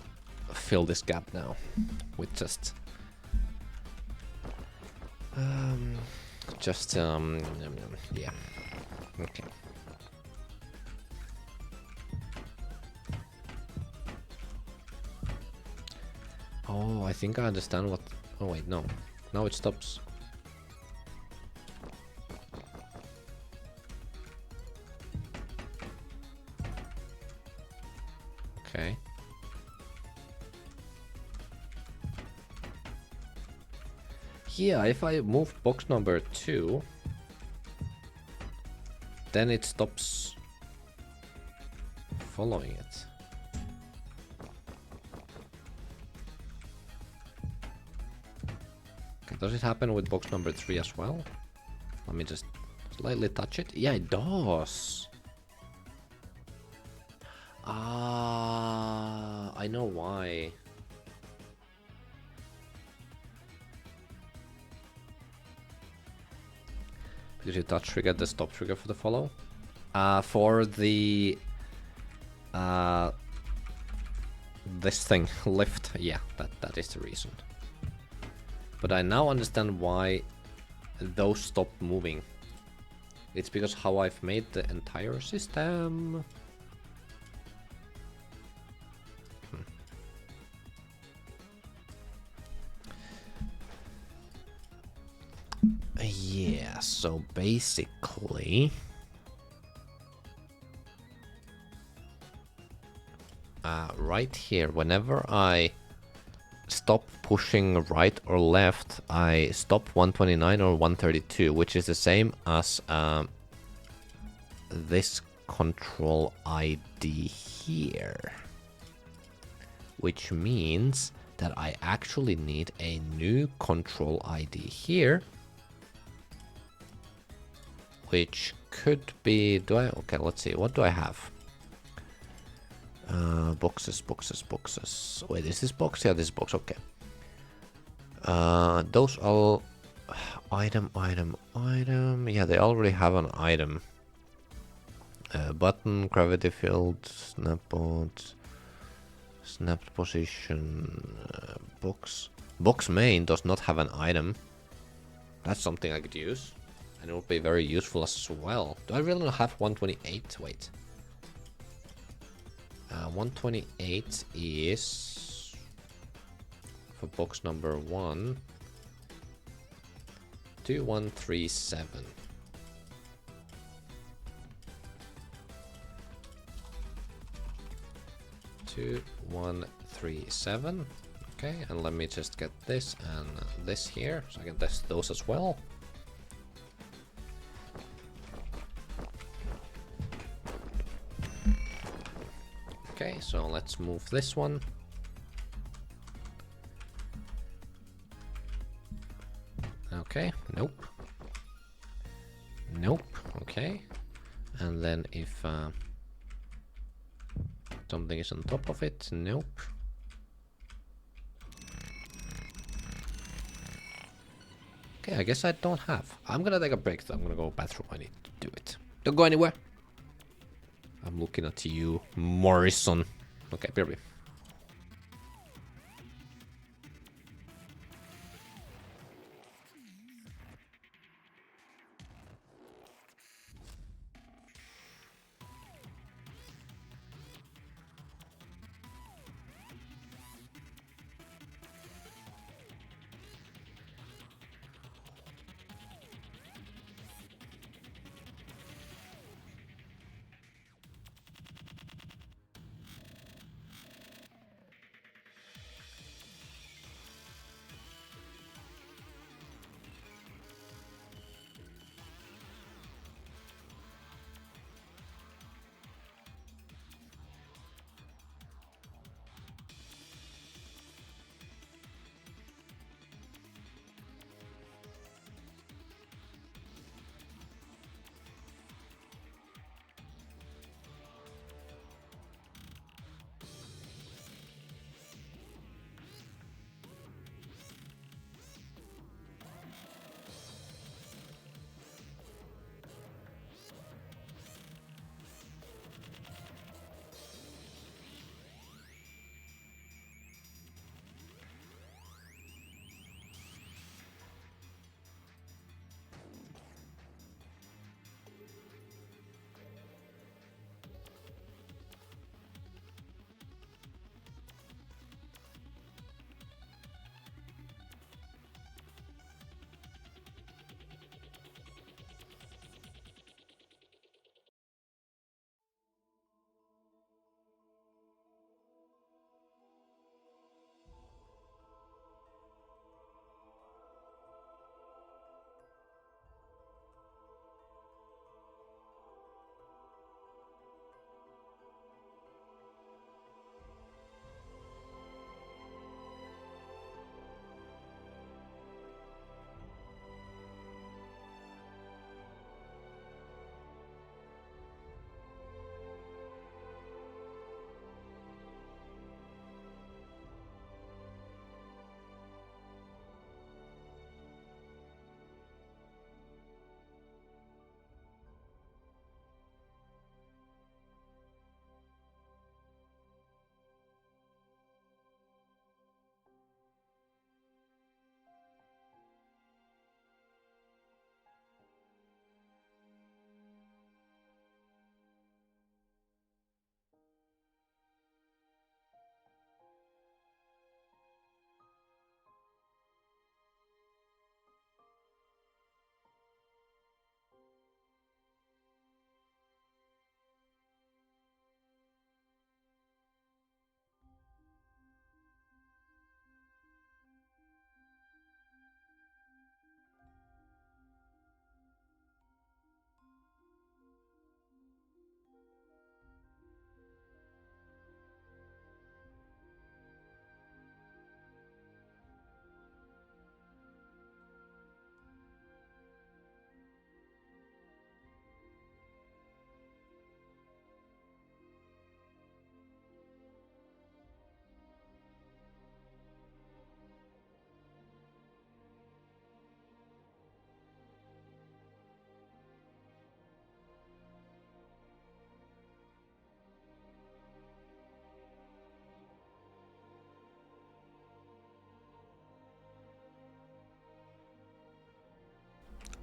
fill this gap now with just yeah. Okay. Oh, I think I understand what... Oh wait, no. Now it stops. Okay. Yeah, if I move box number 2, then it stops following it. Okay, does it happen with box number 3 as well? Let me just slightly touch it. Yeah, it does. Ah, I know why. Because you touch trigger the stop trigger for the follow. For the this thing lift, yeah, that is the reason. But I now understand why those stopped moving. It's because how I've made the entire system. So basically, right here, whenever I stop pushing right or left, I stop 129 or 132, which is the same as this control ID here. Which means that I actually need a new control ID here. Which could be, okay, let's see, what do I have? Boxes. Wait, is this box? Yeah, this box, okay. Those all, item. Yeah, they already have an item. Button, gravity field, snapbot, snapped position, box. Box main does not have an item. That's something I could use. And it would be very useful as well. Do I really not have 128? Wait. 128 is for box number 1. 2137. 2137. Okay, and let me just get this and this here so I can test those as well. Okay, so let's move this one. Okay, nope. Nope, okay. And then if something is on top of it, nope. Okay, I guess I don't have. I'm gonna take a break, so I'm gonna go bathroom. I need to do it. Don't go anywhere. I'm looking at you, Morrison. Okay, BRB.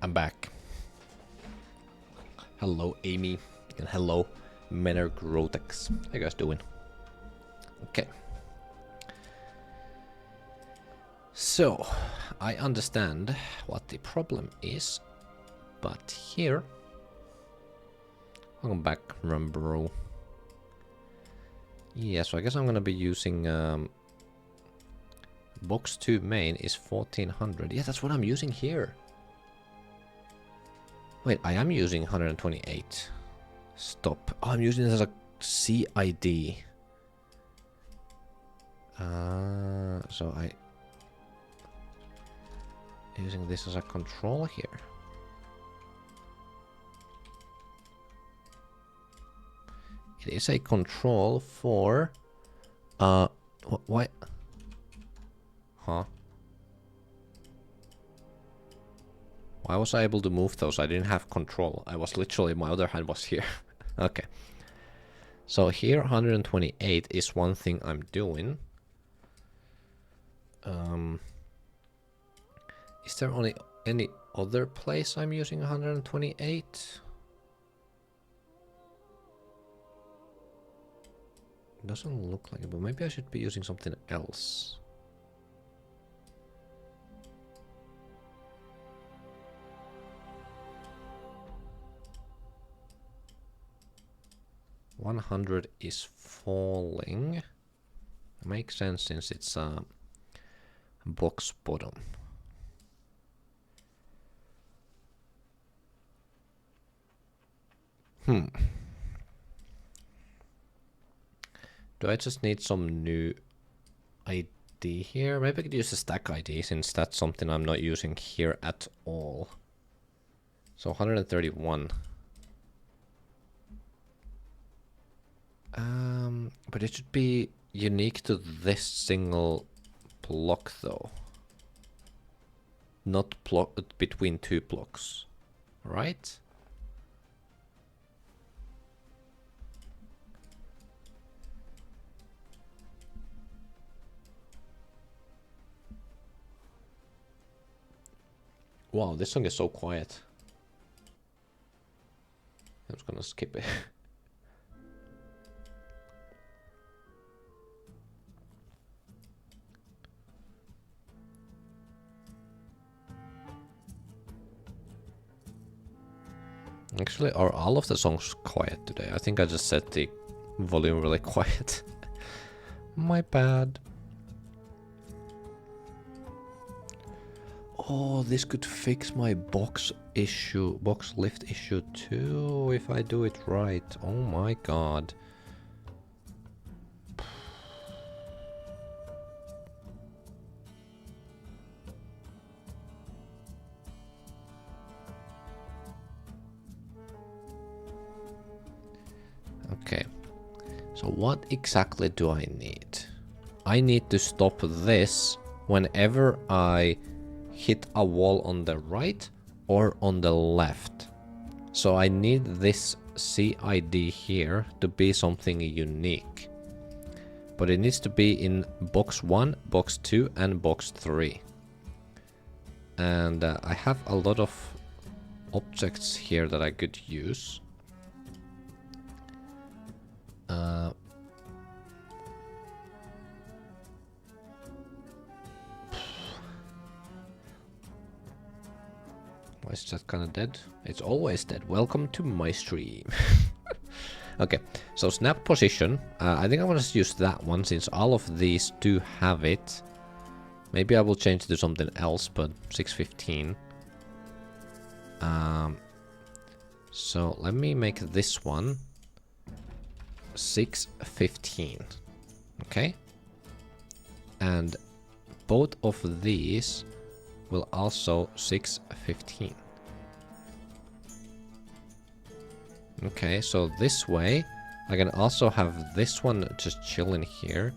I'm back. Hello, Amy. And hello, Menergrotex. How you guys doing? Okay. So, I understand what the problem is, but here... Welcome back, Rumbro. Yeah, so I guess I'm gonna be using... box 2 main is 1400. Yeah, that's what I'm using here. Wait, I am using 128. Stop. Oh, I'm using this as a CID. So I... Using this as a control here. It is a control for... What? Huh? Why was I able to move those? I didn't have control. I was literally... My other hand was here. Okay. So here 128 is one thing I'm doing. Is there only any other place I'm using 128? Doesn't look like it, but maybe I should be using something else. $100 is falling. Makes sense since it's a box bottom. Do I just need some new ID here? Maybe I could use a stack ID since that's something I'm not using here at all. So 131. But it should be unique to this single block though. Not between two blocks, right? Wow, this song is so quiet. I'm just gonna skip it. Actually, are all of the songs quiet today? I think I just set the volume really quiet. My bad. Oh, this could fix my box lift issue too, if I do it right. Oh my god. Okay. So what exactly do I need? I need to stop this whenever I hit a wall on the right or on the left. So I need this CID here to be something unique. But it needs to be in box 1, box 2 and box 3. And I have a lot of objects here that I could use. Why is that kind of dead? It's always dead. Welcome to my stream. Okay, so snap position. I think I want to use that one since all of these do have it. Maybe I will change it to something else, but 615. So let me make this one 615. Okay, and both of these will also 615. Okay, so this way I can also have this one just chilling here.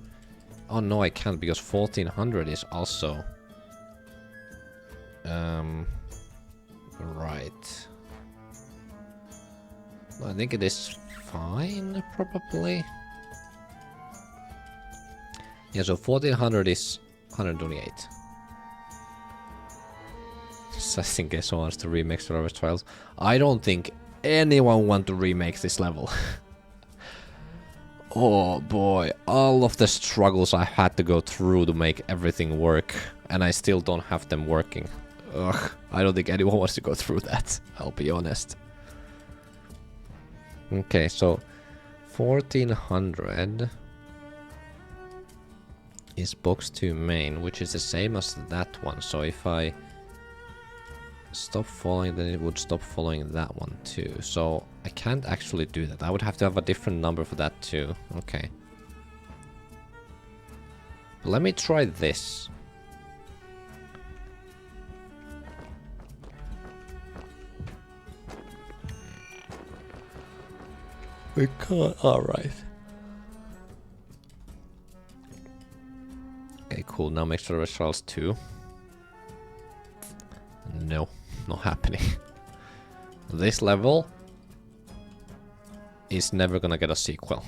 Oh no, I can't because 1400 is also right. I think it is fine, probably. Yeah, so 1400 is 128. Just in case someone wants to remake Strataverse Trials. I don't think anyone want to remake this level. Oh boy, all of the struggles I had to go through to make everything work, and I still don't have them working. Ugh, I don't think anyone wants to go through that, I'll be honest. Okay, so 1400 is box 2 main, which is the same as that one. So if I stop following, then it would stop following that one too. So I can't actually do that. I would have to have a different number for that too. Okay. Let me try this. We can't. Alright. Okay, cool. Now make sure Trials 2. No, not happening. This level is never gonna get a sequel.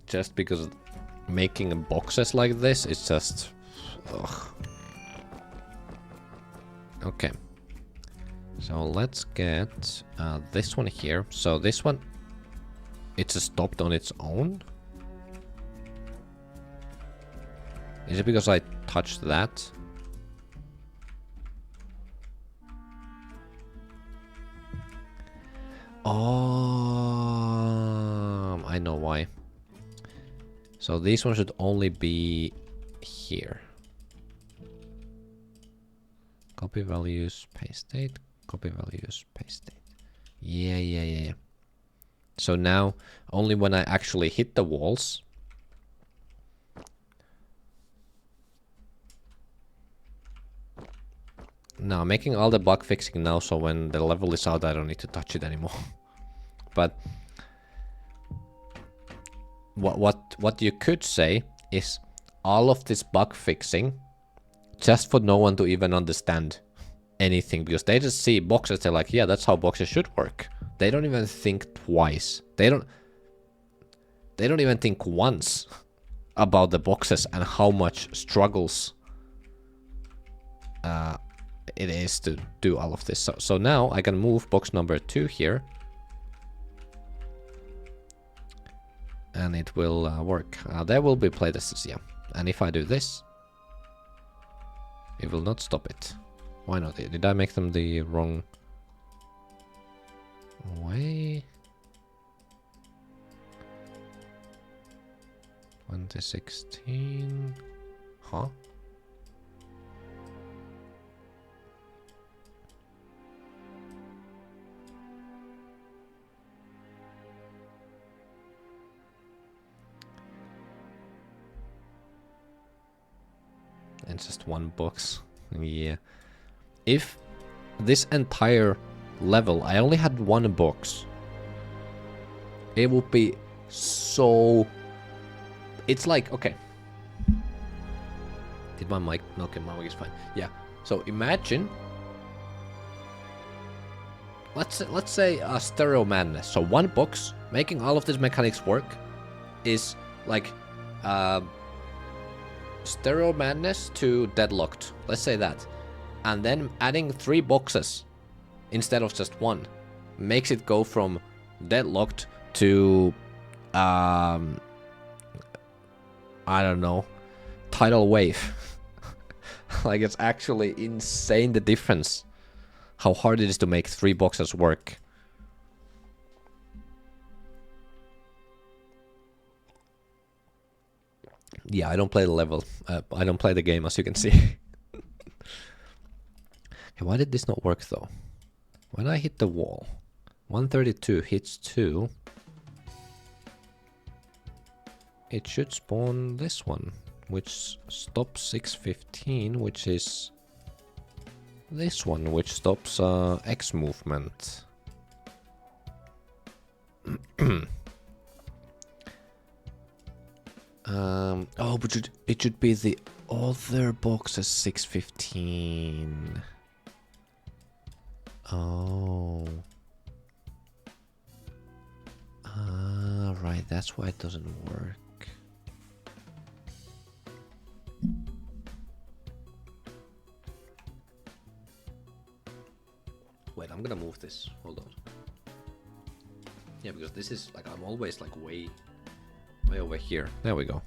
Just because making boxes like this is just... Ugh. Okay. So let's get this one here. So this one, it's stopped on its own. Is it because I touched that? Oh, I know why. So this one should only be here. Copy values, paste date. Copy values, paste date. Yeah. So now, only when I actually hit the walls. Now, I'm making all the bug fixing now, so when the level is out, I don't need to touch it anymore. But what you could say is all of this bug fixing just for no one to even understand anything, because they just see boxes, they're like, yeah, that's how boxes should work. They don't even think twice. They don't even think once about the boxes and how much struggles it is to do all of this. So now I can move box number 2 here. And it will work. There will be playtests, yeah. And if I do this, it will not stop it. Why not? Did I make them the wrong way? 2016. Huh? And just one box. Yeah. If this entire level I only had one box, it would be so... It's like, okay. Did my mic... Okay, my mic is fine. Yeah. So imagine... Let's say a stereo madness. So one box, making all of these mechanics work, is like... Stereo madness to deadlocked. Let's say that. And then adding 3 boxes instead of just one makes it go from deadlocked to I don't know, tidal wave. Like, it's actually insane the difference how hard it is to make 3 boxes work. Yeah, I don't play the level. I don't play the game, as you can see. Okay, why did this not work, though? When I hit the wall, 132 hits 2. It should spawn this one, which stops 615, which is this one, which stops X movement. Oh, but it should be the other box as 615. Oh. Ah, right, that's why it doesn't work. Yeah, because this is like I'm always like way over here. There we go.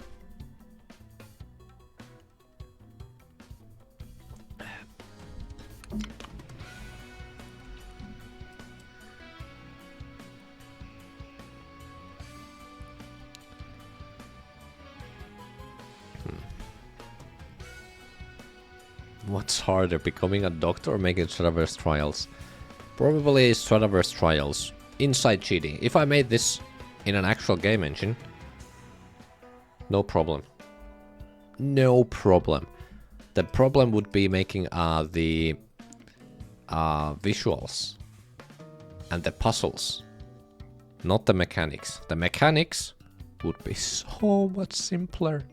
What's harder, becoming a doctor or making Strataverse Trials? Probably Strataverse Trials. Inside cheating. If I made this in an actual game engine, no problem. No problem. The problem would be making the visuals and the puzzles, not the mechanics. The mechanics would be so much simpler.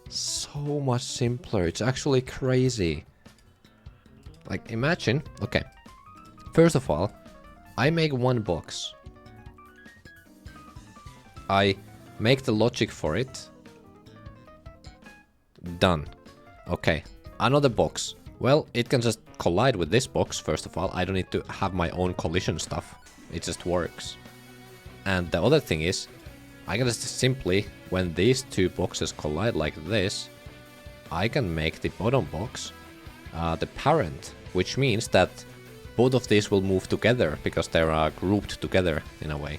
So much simpler. It's actually crazy. Like, imagine, okay. First of all, I make one box. I make the logic for it. Done. Okay. Another box. Well, it can just collide with this box, first of all. I don't need to have my own collision stuff. It just works. And the other thing is, I can just simply, when these two boxes collide like this, I can make the bottom box the parent, which means that both of these will move together because they are grouped together in a way.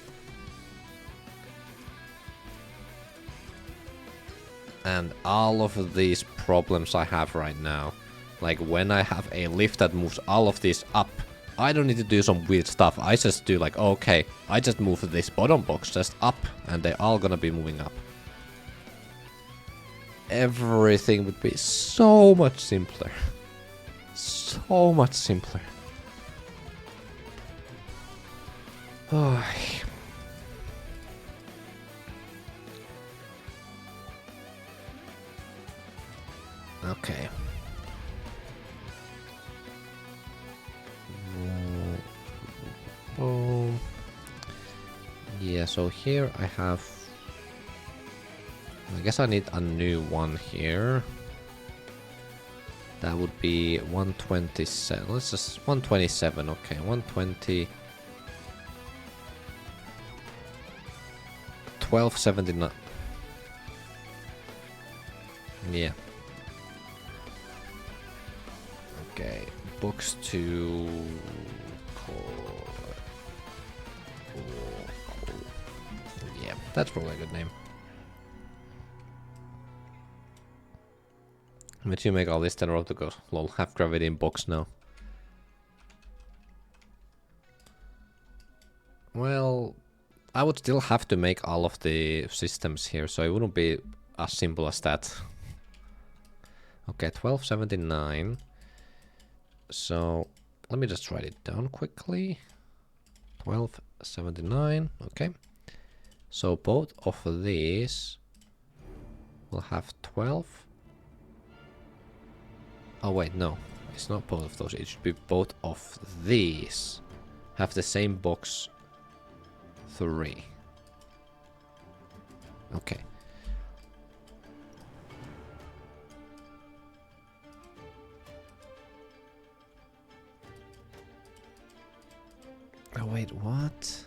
And all of these problems I have right now, like when I have a lift that moves all of these up, I don't need to do some weird stuff. I just do like, okay, I just move this bottom box just up and they're all gonna be moving up. Everything would be so much simpler. So much simpler. Oh. Okay. Oh. Yeah, so here I have... I guess I need a new one here. That would be 127. Let's just... 127, okay. 120... 1279. Yeah. Okay. Books to... Yeah, that's probably a good name. But you make all this 10 roll to go. Lol, have gravity in box now. Well, I would still have to make all of the systems here, so it wouldn't be as simple as that. Okay, 1279. So, let me just write it down quickly. 1279, okay. So both of these will have 12. Oh wait, no. It's not both of those. It should be both of these have the same box 3. Okay. Oh wait, what?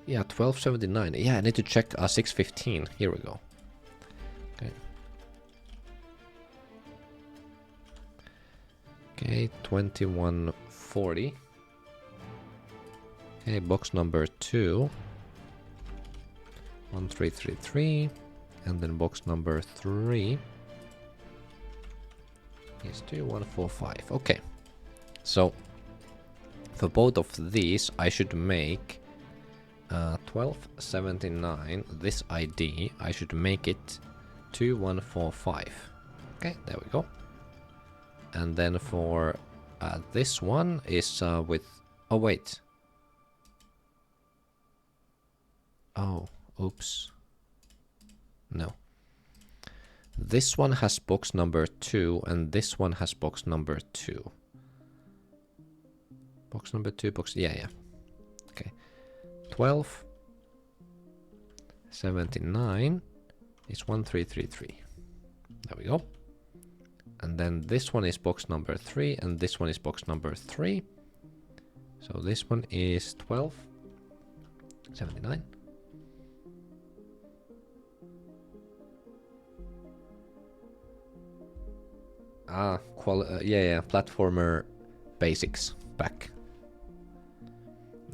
Yeah, 1279. Yeah, I need to check 615. Here we go. Okay. Okay, 2140. Okay, box number 2. 1333. And then box number 3 is 2145. Okay. So, for both of these, I should make 1279, this ID, I should make it 2145. Okay, there we go. And then for this one is with... Oh, wait. Oh, oops. No. This one has box number 2, and this one has box number 2. Box number 2, box... Yeah. Okay. 1279 is 1333. There we go. And then this one is box number 3, and this one is box number 3. So this one is 12.79. Yeah, platformer basics back.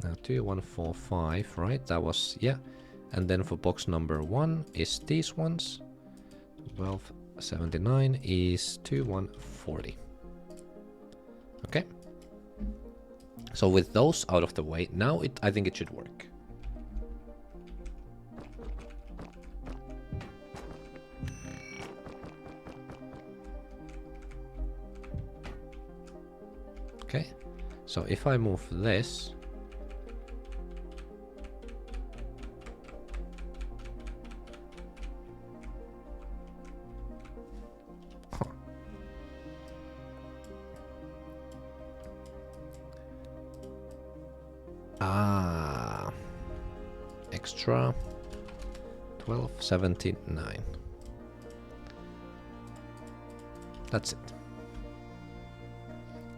Now 2145, right? That was, yeah. And then for box number 1 is these ones. 1279 is 2140. Okay. So with those out of the way, now I think it should work. Okay. So if I move this, extra 1279. That's it.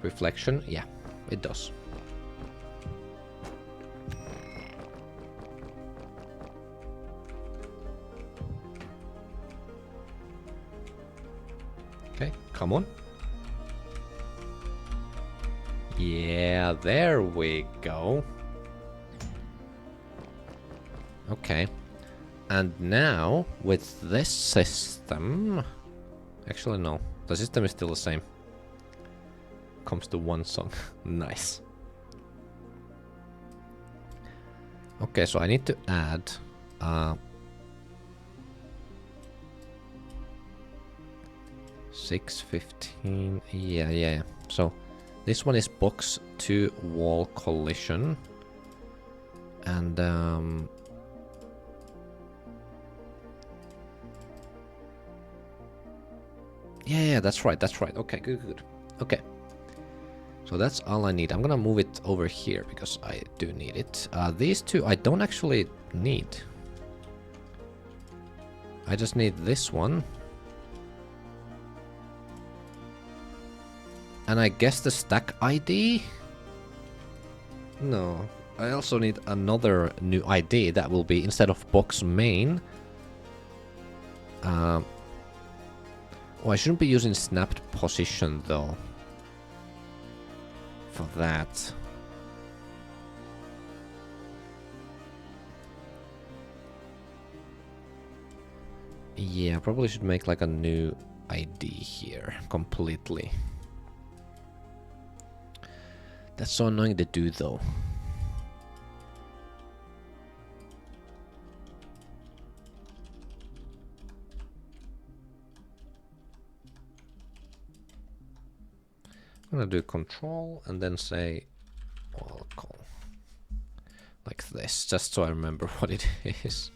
Reflection, yeah, it does. Okay, come on. Yeah, there we go. Okay. And now, with this system... Actually, no. The system is still the same. Comes to one song. Nice. Okay, so I need to add... 615... Yeah. So, this one is box to wall collision. And, Yeah, that's right. Okay, good. Okay. So that's all I need. I'm gonna move it over here because I do need it. These two I don't actually need. I just need this one. And I guess the stack ID? No. I also need another new ID that will be instead of box main. Oh, I shouldn't be using snapped position though. For that. Yeah, I probably should make like a new ID here completely. That's so annoying to do though. I'm gonna do control and then say call like this, just so I remember what it is.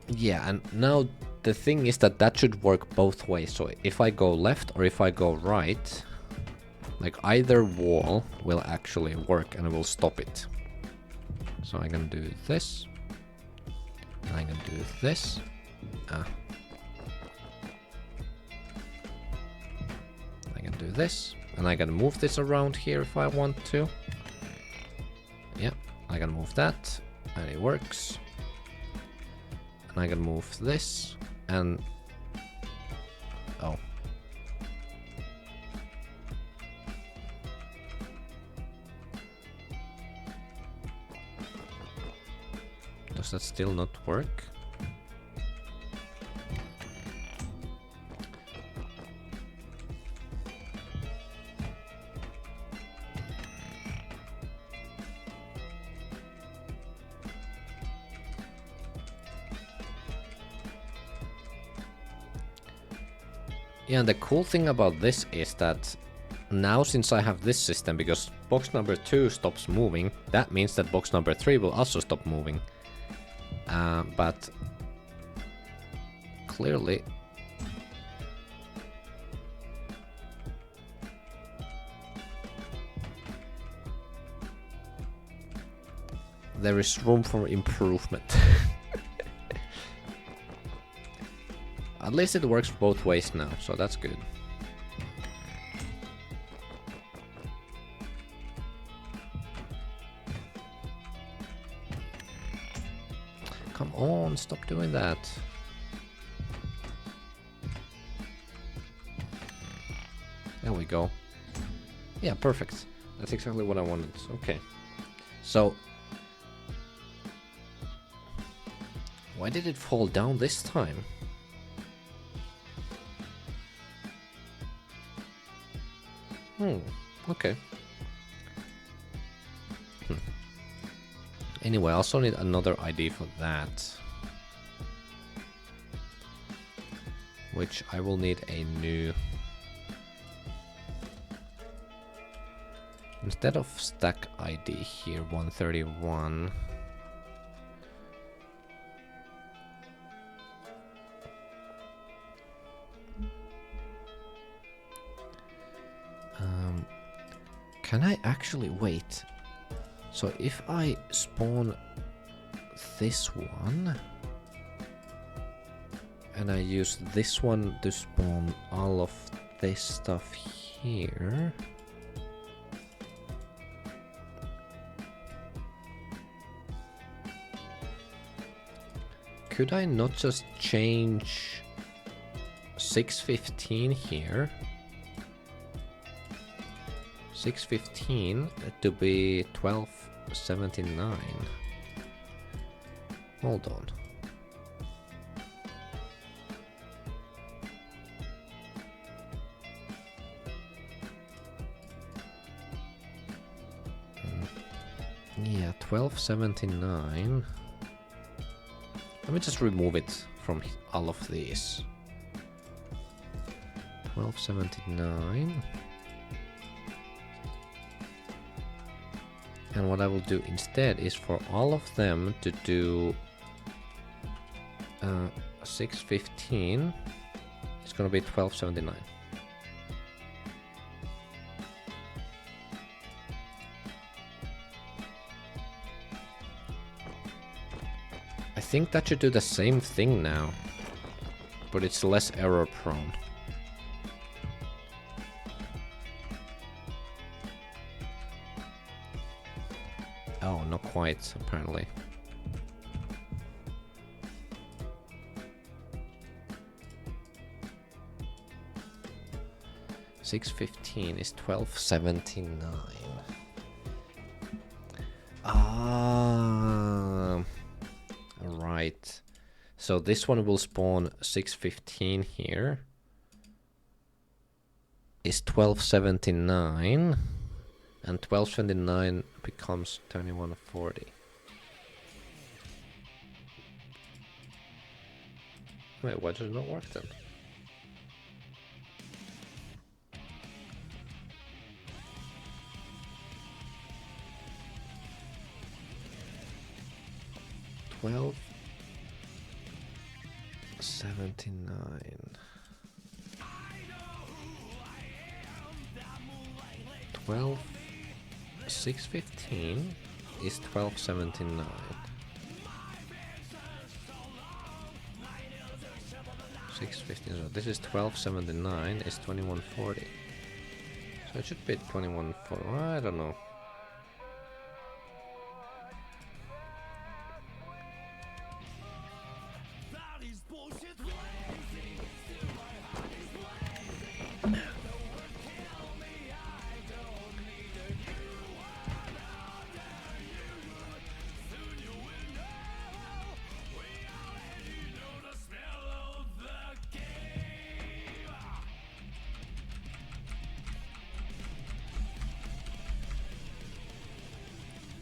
Yeah, and now the thing is that should work both ways. So if I go left or if I go right, like either wall will actually work and it will stop it. So I'm gonna do this. And I'm gonna do this. I'm gonna do this. And I'm gonna move this around here if I want to. Yeah, I'm gonna move that. And it works. And I'm gonna move this. And... oh. Does that still not work? Yeah, and the cool thing about this is that now since I have this system, because box number 2 stops moving, that means that box number 3 will also stop moving. But clearly There is room for improvement. At least it works both ways now, so that's good. Come on, stop doing that. There we go. Yeah, perfect. That's exactly what I wanted. Okay. So... why did it fall down this time? Okay. Anyway, I also need another ID for that. Which I will need a new... instead of stack ID here, 131... can I actually wait? So if I spawn this one and I use this one to spawn all of this stuff here, could I not just change 615 here? 615 to be 1279. Hold on. Yeah, 1279. Let me just remove it from all of these. 1279. And what I will do instead is for all of them to do 615. It's gonna be 1279. I think that should do the same thing now, but it's less error prone. Oh, not quite, apparently. $6.15 is $12.79. Ah, right. So this one will spawn 6.15 here. Is 12.79, and 12.79 becomes 21.40. Wait, why does it not work then? $12.79. 6.15 is 12.79. So this is 12.79 is 21.40. So it should be 21.40. I don't know.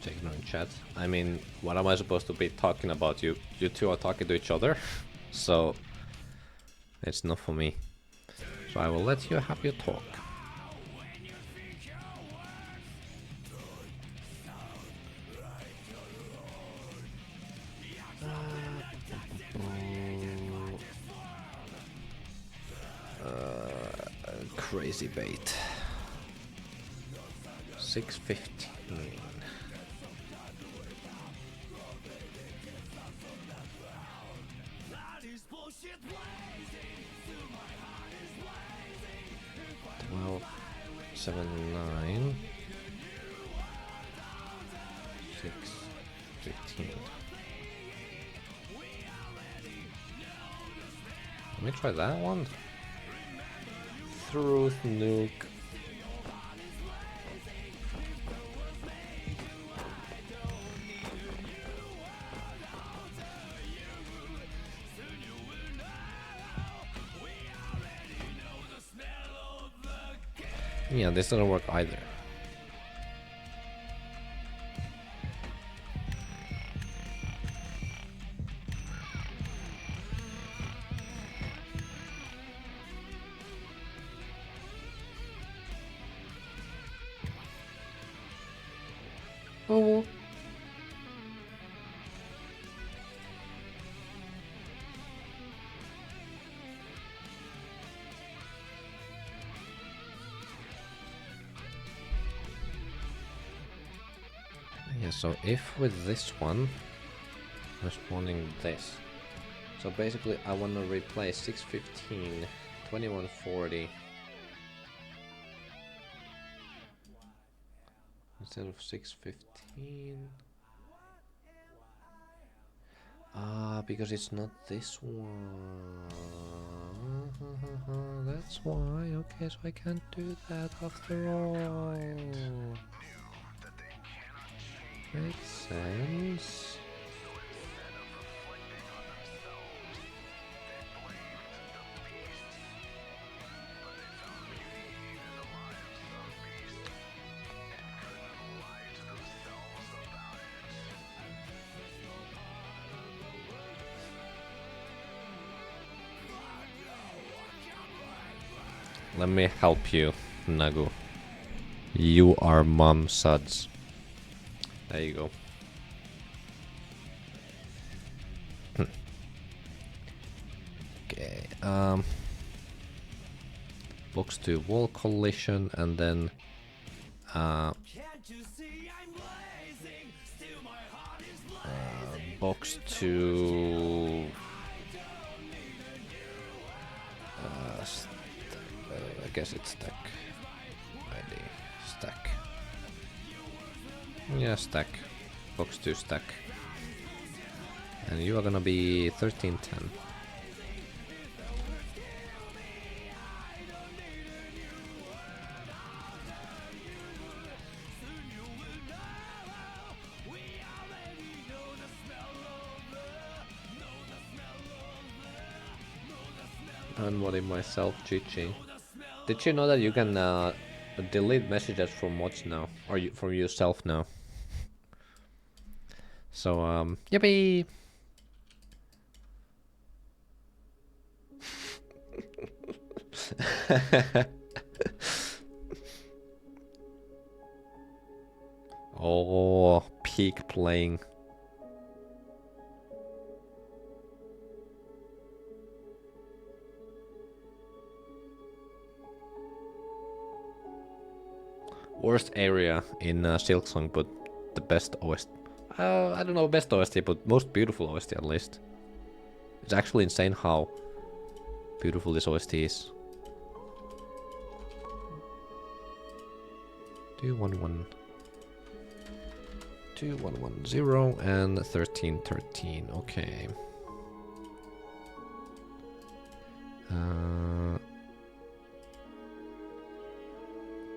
Ignorant chat. I mean, what am I supposed to be talking about? You two are talking to each other, so it's not for me. So I will let you have your talk. Crazy bait. 6.15. 7, 9, 6, 15. Let me try that one. Truth nuke. Yeah, this doesn't work either. Oh. Yeah, so if with this one, responding this. So basically I want to replace 615, 2140 instead of 615. Because it's not this one. That's why. Okay, so I can't do that after all. Makes sense. Let me help you, Nagu. You are mom suds. There you go. Okay, box to wall collision, and then box to I guess it's stack. Ready, stack. Yeah, stack. Box to stack. And you are gonna be 1310. Unmodding myself, GG. Did you know that you can delete messages from mods now, or from yourself now? So yippee! Oh, peak playing. Worst area in Silksong, but the best OST. I don't know best OST, but most beautiful OST at least. It's actually insane how beautiful this OST is. 211, 2110 and 1313. Okay.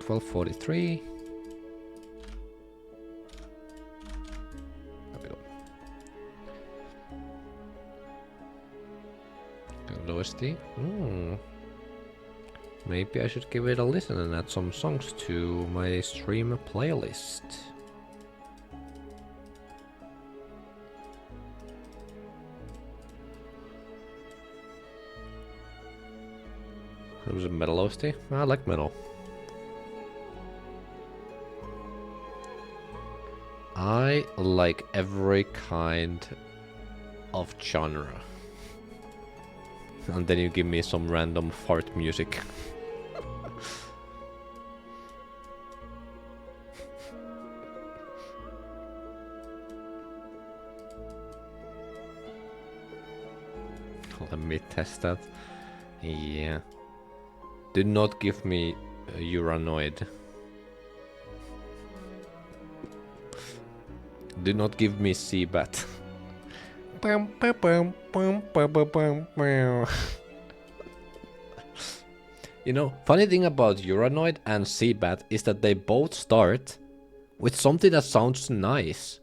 1243. There we go. Good OST. Maybe I should give it a listen and add some songs to my stream playlist. It was a metal OST. I like metal. I like every kind of genre. And then you give me some random fart music. Let me test that. Yeah. Do not give me Uranoid. Do not give me Seabat. You know, funny thing about Uranoid and Seabat is that they both start with something that sounds nice.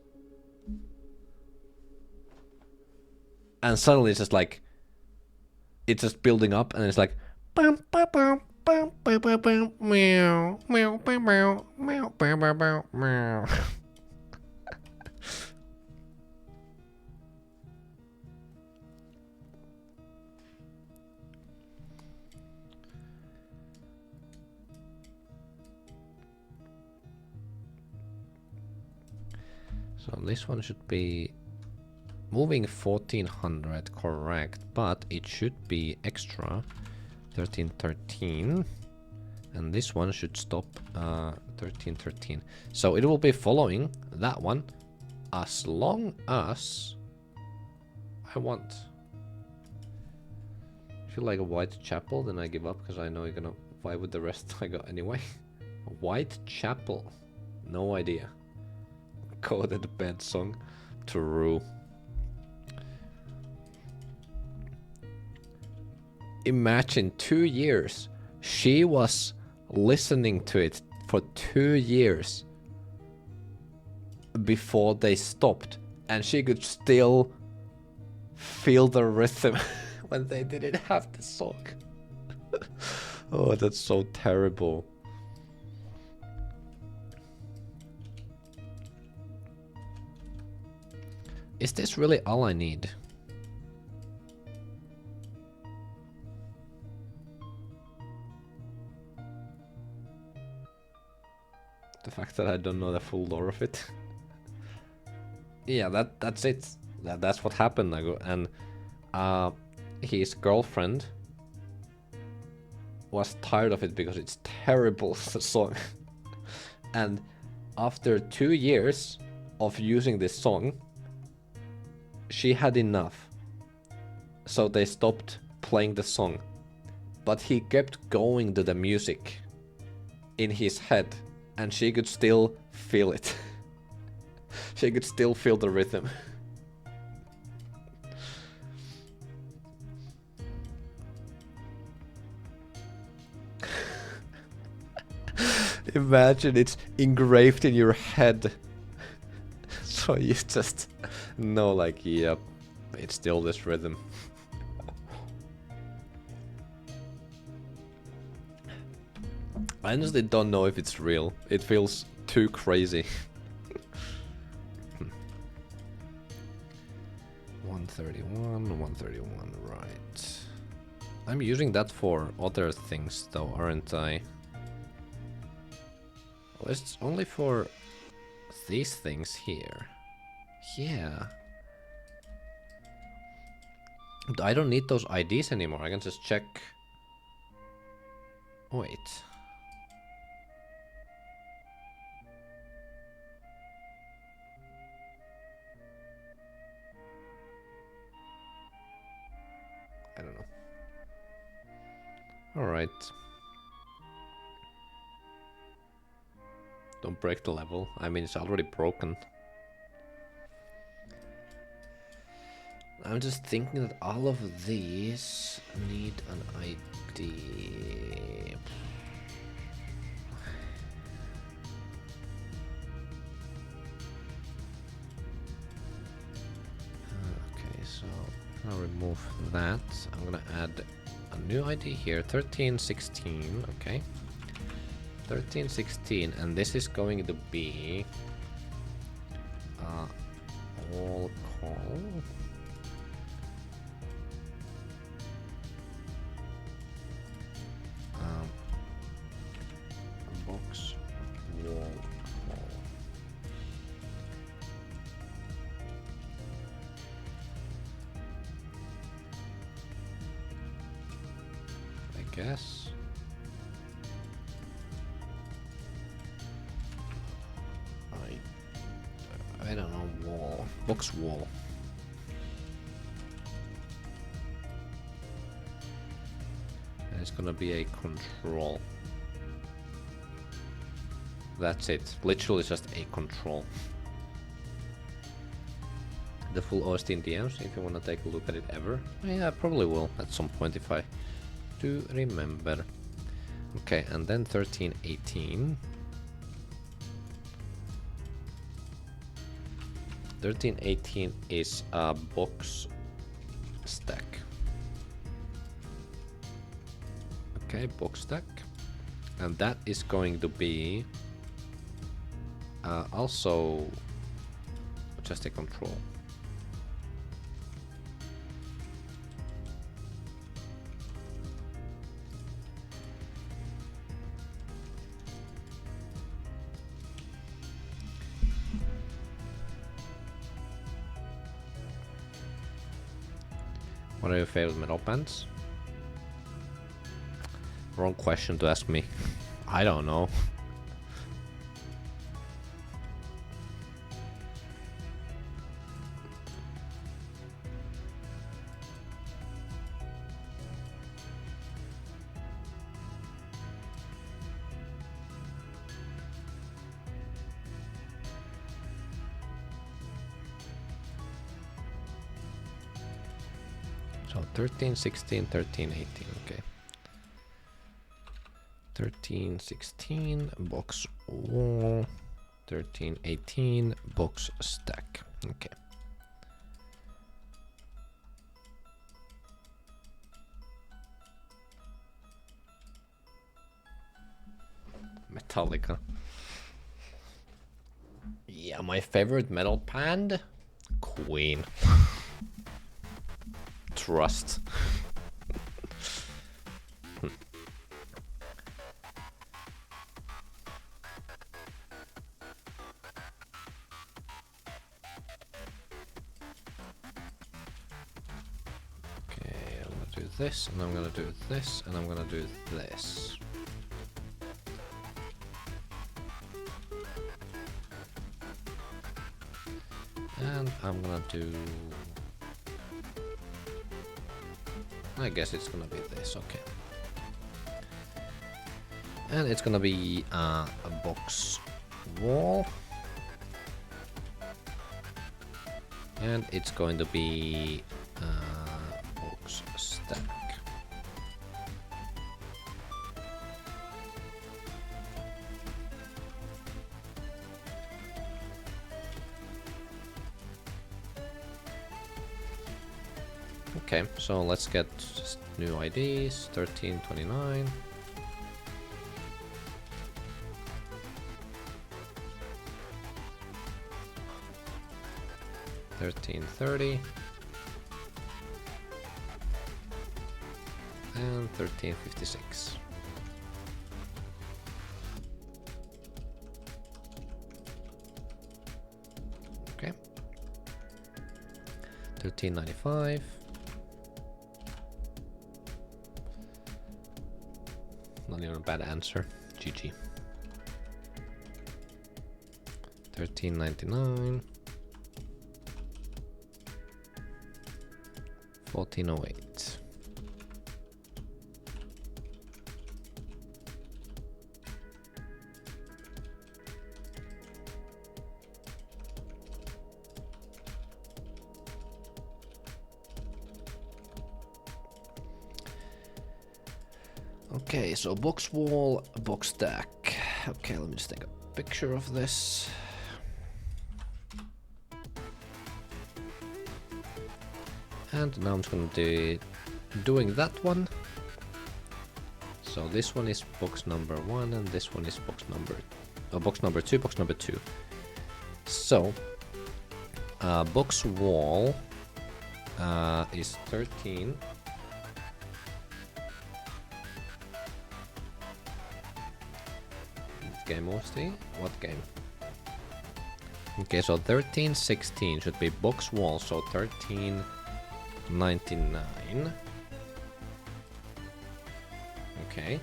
And suddenly it's just like, it's just building up and it's like, so this one should be moving 1400, correct, but it should be extra 1313, and this one should stop 1313. So it will be following that one as long as I want. If you like a Whitechapel, then I give up because I know you're gonna fight with the rest I got anyway. Whitechapel, no idea. Coded bed song, true. Imagine 2 years. She was listening to it for 2 years before they stopped, and she could still feel the rhythm when they didn't have the song. Oh, that's so terrible. Is this really all I need? The fact that I don't know the full lore of it. Yeah, that's it. That's what happened. And his girlfriend was tired of it because it's terrible song. And after 2 years of using this song, she had enough. So they stopped playing the song. But he kept going to the music in his head. And she could still feel it. She could still feel the rhythm. Imagine it's engraved in your head. So you just know, like, yep, it's still this rhythm. I honestly don't know if it's real. It feels too crazy. 131, 131, right. I'm using that for other things though, aren't I? Well, it's only for these things here. Yeah. But I don't need those IDs anymore. I can just check. Wait. I don't know. Alright. Don't break the level. I mean, it's already broken. I'm just thinking that all of these need an ID. Okay, so I'll remove that. I'm gonna add a new ID here, 1316, okay. 1316, and this is going to be all call. Box wall call. I guess. I don't know, wall. Box wall. And it's gonna be a control. That's it. Literally just a control. the full OST in DMs if you want to take a look at it ever. Yeah, I probably will at some point if I do remember. Okay, and then 1318. 1318 is a box stack. Okay, box stack. And that is going to be also just a control. What are your favorite metal bands? Wrong question to ask me. I don't know. So 13, 16, 13, 18, okay. 13, 16, box wall. 13, 18, box stack, okay. Metallica. Yeah, my favorite metal band? Queen. Trust. Okay, I'm gonna do this, and I'm gonna do this, and I'm gonna do this. And I'm gonna do... I guess it's gonna be this, okay. And it's gonna be a box wall. And it's going to be box stack. Okay, so let's get just new IDs. 1329. 1330 and 1356. Okay. 1395. Not even a bad answer. GG. 1399. 1408. Okay, so box wall, box stack. Okay, let me just take a picture of this. And now I'm just gonna do doing that one. So this one is box number 1 and this one is box number box number 2, box number 2. So box wall is 13. Game OST? What game? Okay, so 1316 should be box wall, so 1399. Okay.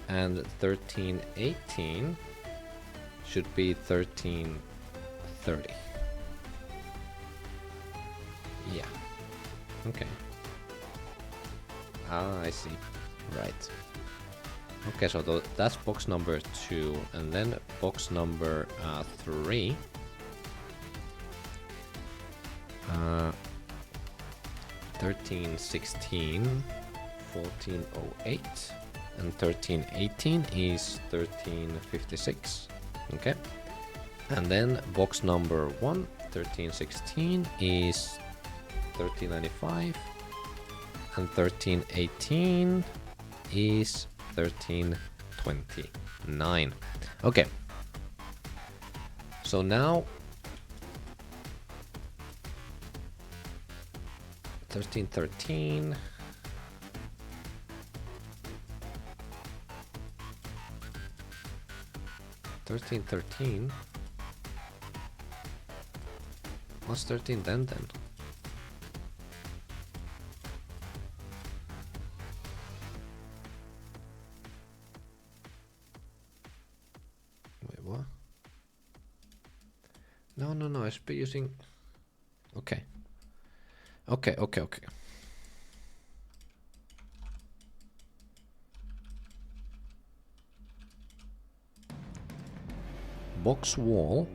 And 1318 should be 1330. Yeah. Okay. Ah, I see. Right. Okay, so that's box number 2, and then box number 3 1316, 1408, and 1318 is 1356. Okay. And then box number 1, 1316 is 1395, and 1318 is 1329. Okay. So now 1313. What's 13 then? Wait, what? No, I should be using... Okay. Okay. Box wall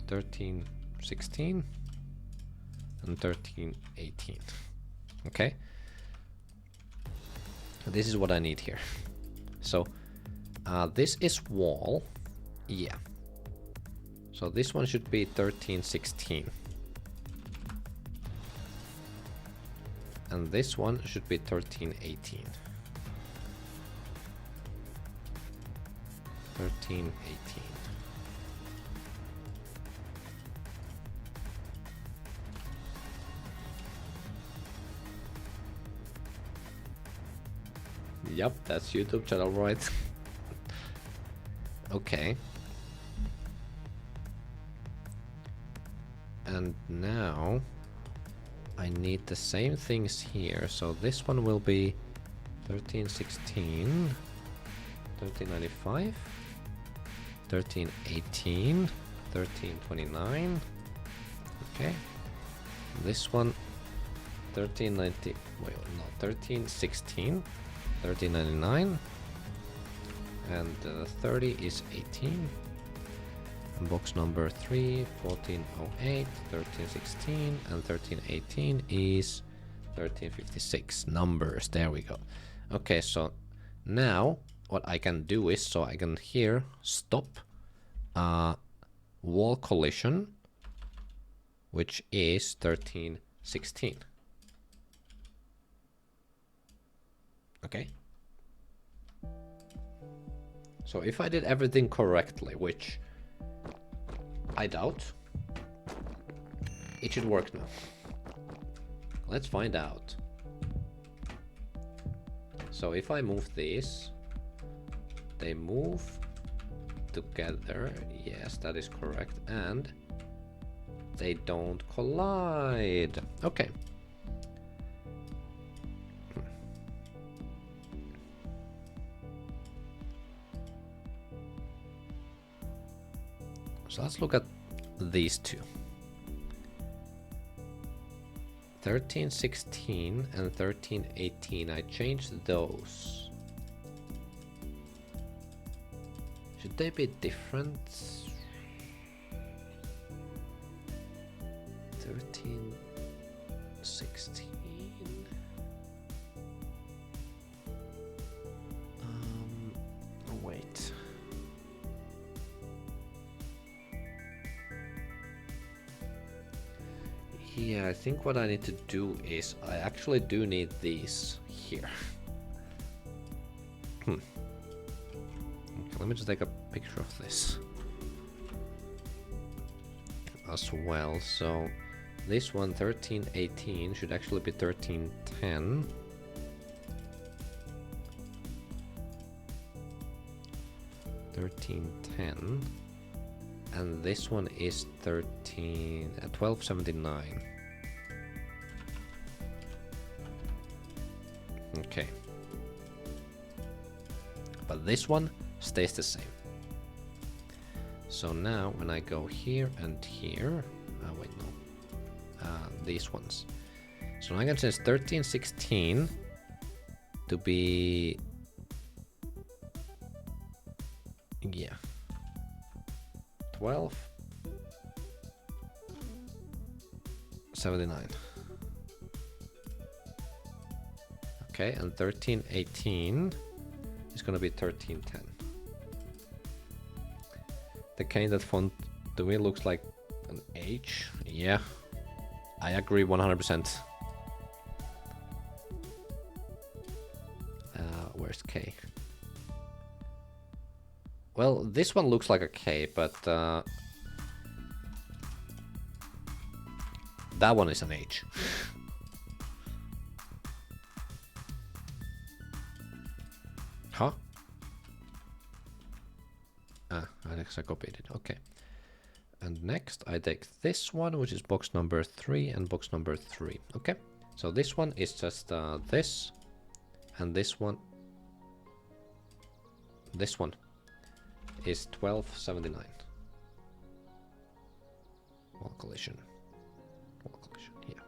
1316 and 1318. Okay. This is what I need here. So this is wall. Yeah. So this one should be 1316. And this one should be 1318. 1318. Yep, that's YouTube channel, right? Okay. And now I need the same things here. So this one will be 1316, 1395, 1318, 1329. Okay. This one 1390. Wait, no, 1316, 1399, and 30 is 18. And box number 3, 1408, 1316, and 1318 is 1356. Numbers, there we go. Okay, so now what I can do is, so I can here stop wall collision, which is 1316. Okay. So if I did everything correctly, which I doubt, it should work now. Let's find out. So if I move these, they move together. Yes, that is correct. And they don't collide. Okay. So let's look at these two. 1316 and 1318, I changed those. Should they be different? 1316. Oh wait. Yeah, I think what I need to do is I actually do need these here. Okay, let me just take a picture of this as well. So this one 1318 should actually be 1310. And this one is 1279. Okay. But this one stays the same. So now when I go here and here, wait, no, these ones. So I can change 1316 to be, yeah, 12. 12.79. Okay, and 13.18 is gonna be 13.10. The cane that font to me looks like an H. Yeah, I agree 100%. Where's K? Well, this one looks like a K, but that one is an H. Huh? Ah, I guess I copied it. Okay. And next I take this one, which is box number 3 and box number 3. Okay. So this one is just this, and this one is 12.79. Wall collision. Wall collision, yeah.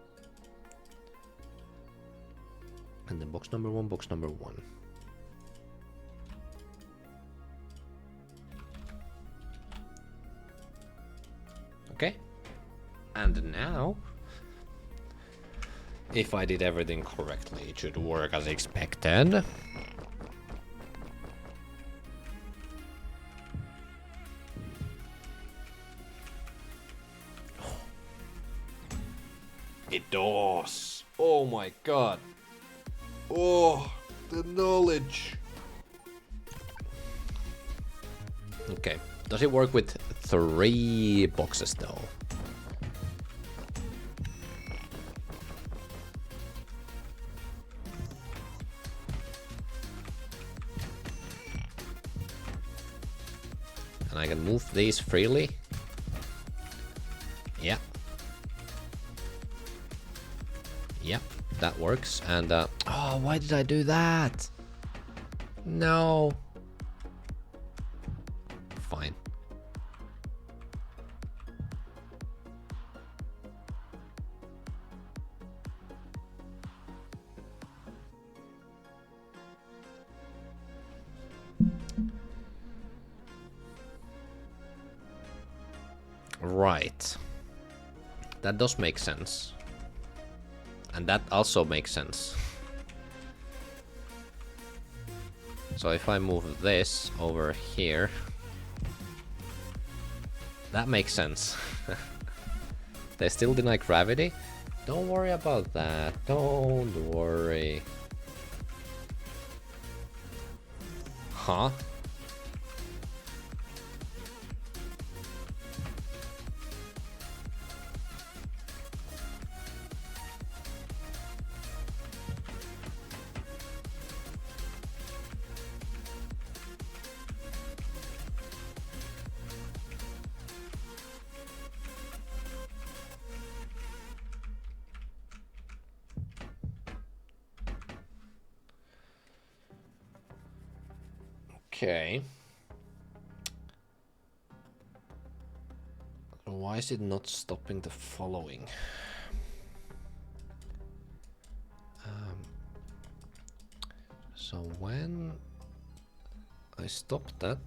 And then box number 1, box number 1. Okay. And now, if I did everything correctly, it should work as expected. It does. Oh my god. Oh, the knowledge. Okay. Does it work with 3 boxes though? And I can move these freely. Yeah. Yep, that works. And oh, why did I do that? No. Fine. Right. That does make sense. And that also makes sense. So if I move this over here, that makes sense. They still deny gravity? Don't worry about that. Don't worry. Huh? Okay. Why is it not stopping the following? So when I stop that,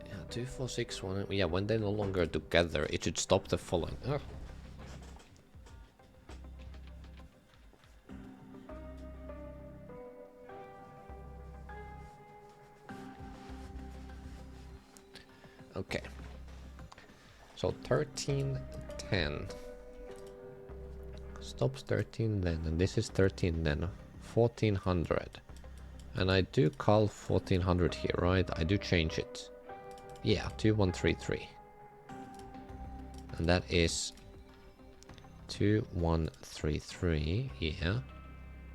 yeah, 2, 4, 6, 1. Yeah, when they're no longer together, it should stop the following. Oh. Okay. So 1310 stops 13 then, and this is 13 then. 1400. And I do call 1400 here, right? I do change it. Yeah, 2133. And that is 2133, yeah.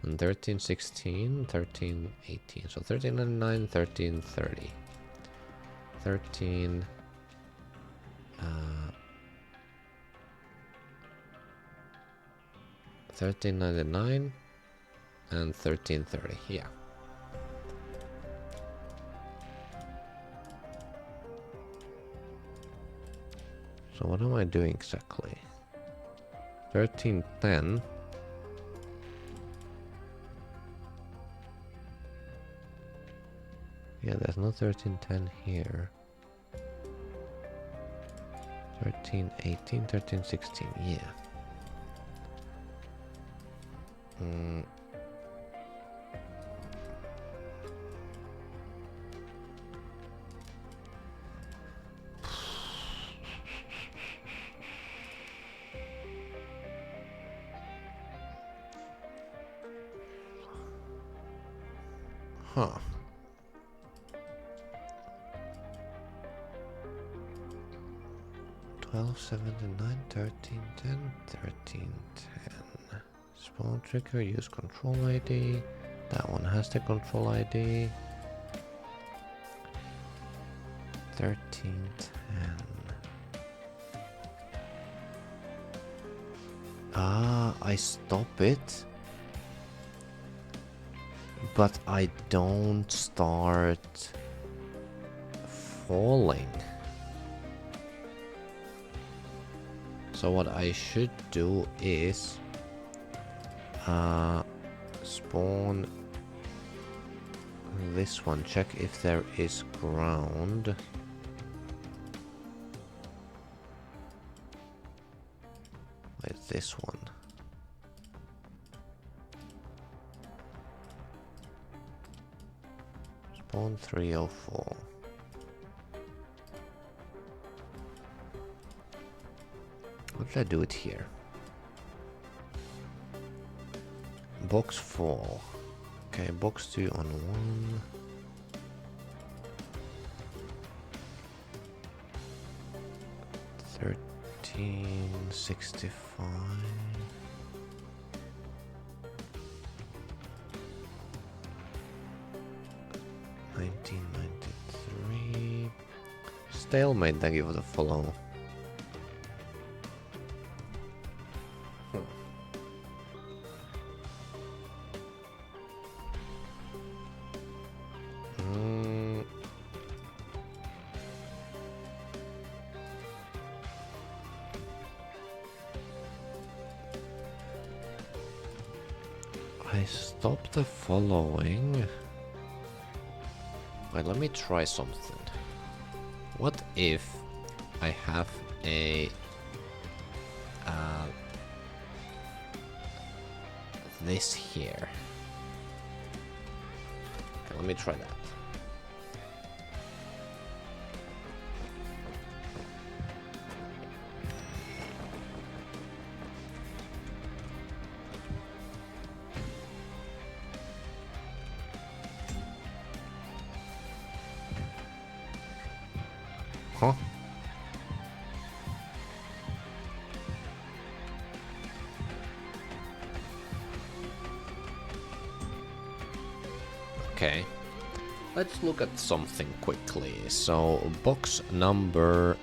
And 1316, 1318. So 1399, 1330. 1399 and 1330, yeah. So what am I doing exactly? 1310. Yeah, there's no 1310 here. 13, 18, 13, 16, yeah. Huh. 12, 79, 13, 10, 13, 10. Spawn trigger, use control ID. That one has the control ID. 13, 10. Ah, I stop it. But I don't start falling. So what I should do is spawn this one, check if there is ground. Like this one. Spawn 304. What should I do it here? Box 4. Okay, box 2 on 1. $13.65. 1993. Stalemate, thank you for the follow. I stopped the following. Wait, let me try something. What if I have a this here? Okay, let me try that. Huh? Okay. Let's look at something quickly. So, box number...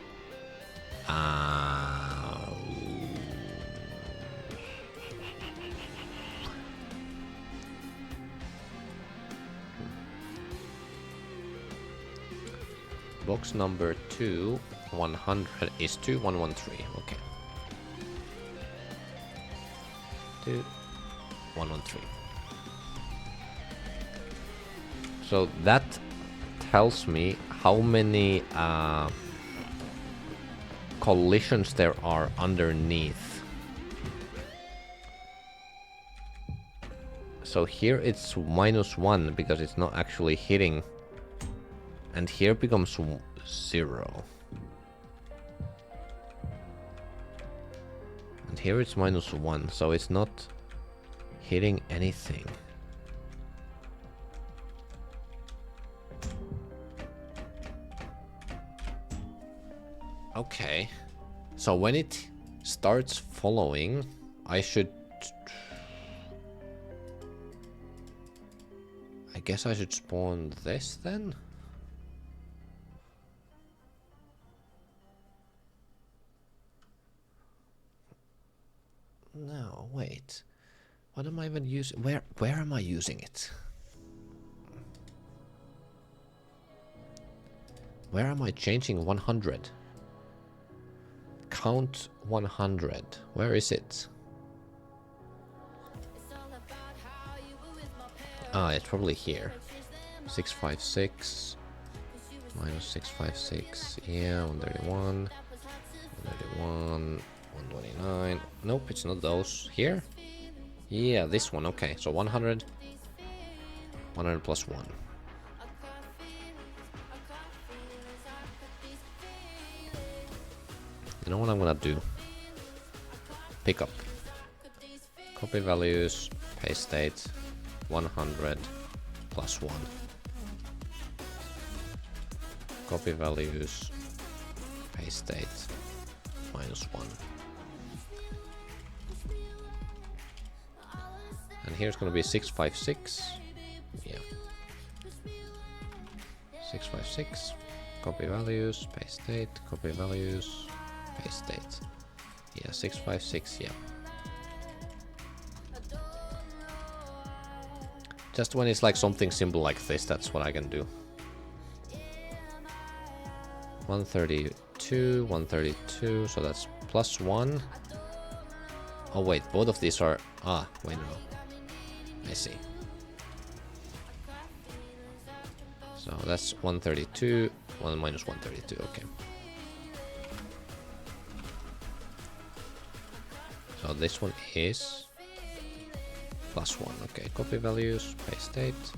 box number 2100 is 2113. Okay. 2113. So that tells me how many collisions there are underneath. So here it's -1 because it's not actually hitting. And here becomes 0. And here it's -1, so it's not hitting anything. Okay. So when it starts following, I should... I guess I should spawn this then? No, wait. What am I even using? Where am I using it? Where am I changing 100? Count 100. Where is it? Ah, it's probably here. 656 minus 656. Yeah, 131. 91, 129. Nope, it's not those. Here? Yeah, this one. Okay, so 100. 100 plus 1. You know what I'm gonna do? Pick up. Copy values, paste state, 100 plus 1. Copy values, paste state, minus 1. And here's gonna be 656. Yeah. 656. Copy values, paste state, copy values, paste state. Yeah, 656, yeah. Just when it's like something simple like this, that's what I can do. 132, 132, so that's plus 1. Oh wait, both of these are... Ah, wait, no. I see. So that's 132, 1 minus 132, okay. So this one is plus 1, okay. Copy values, paste state,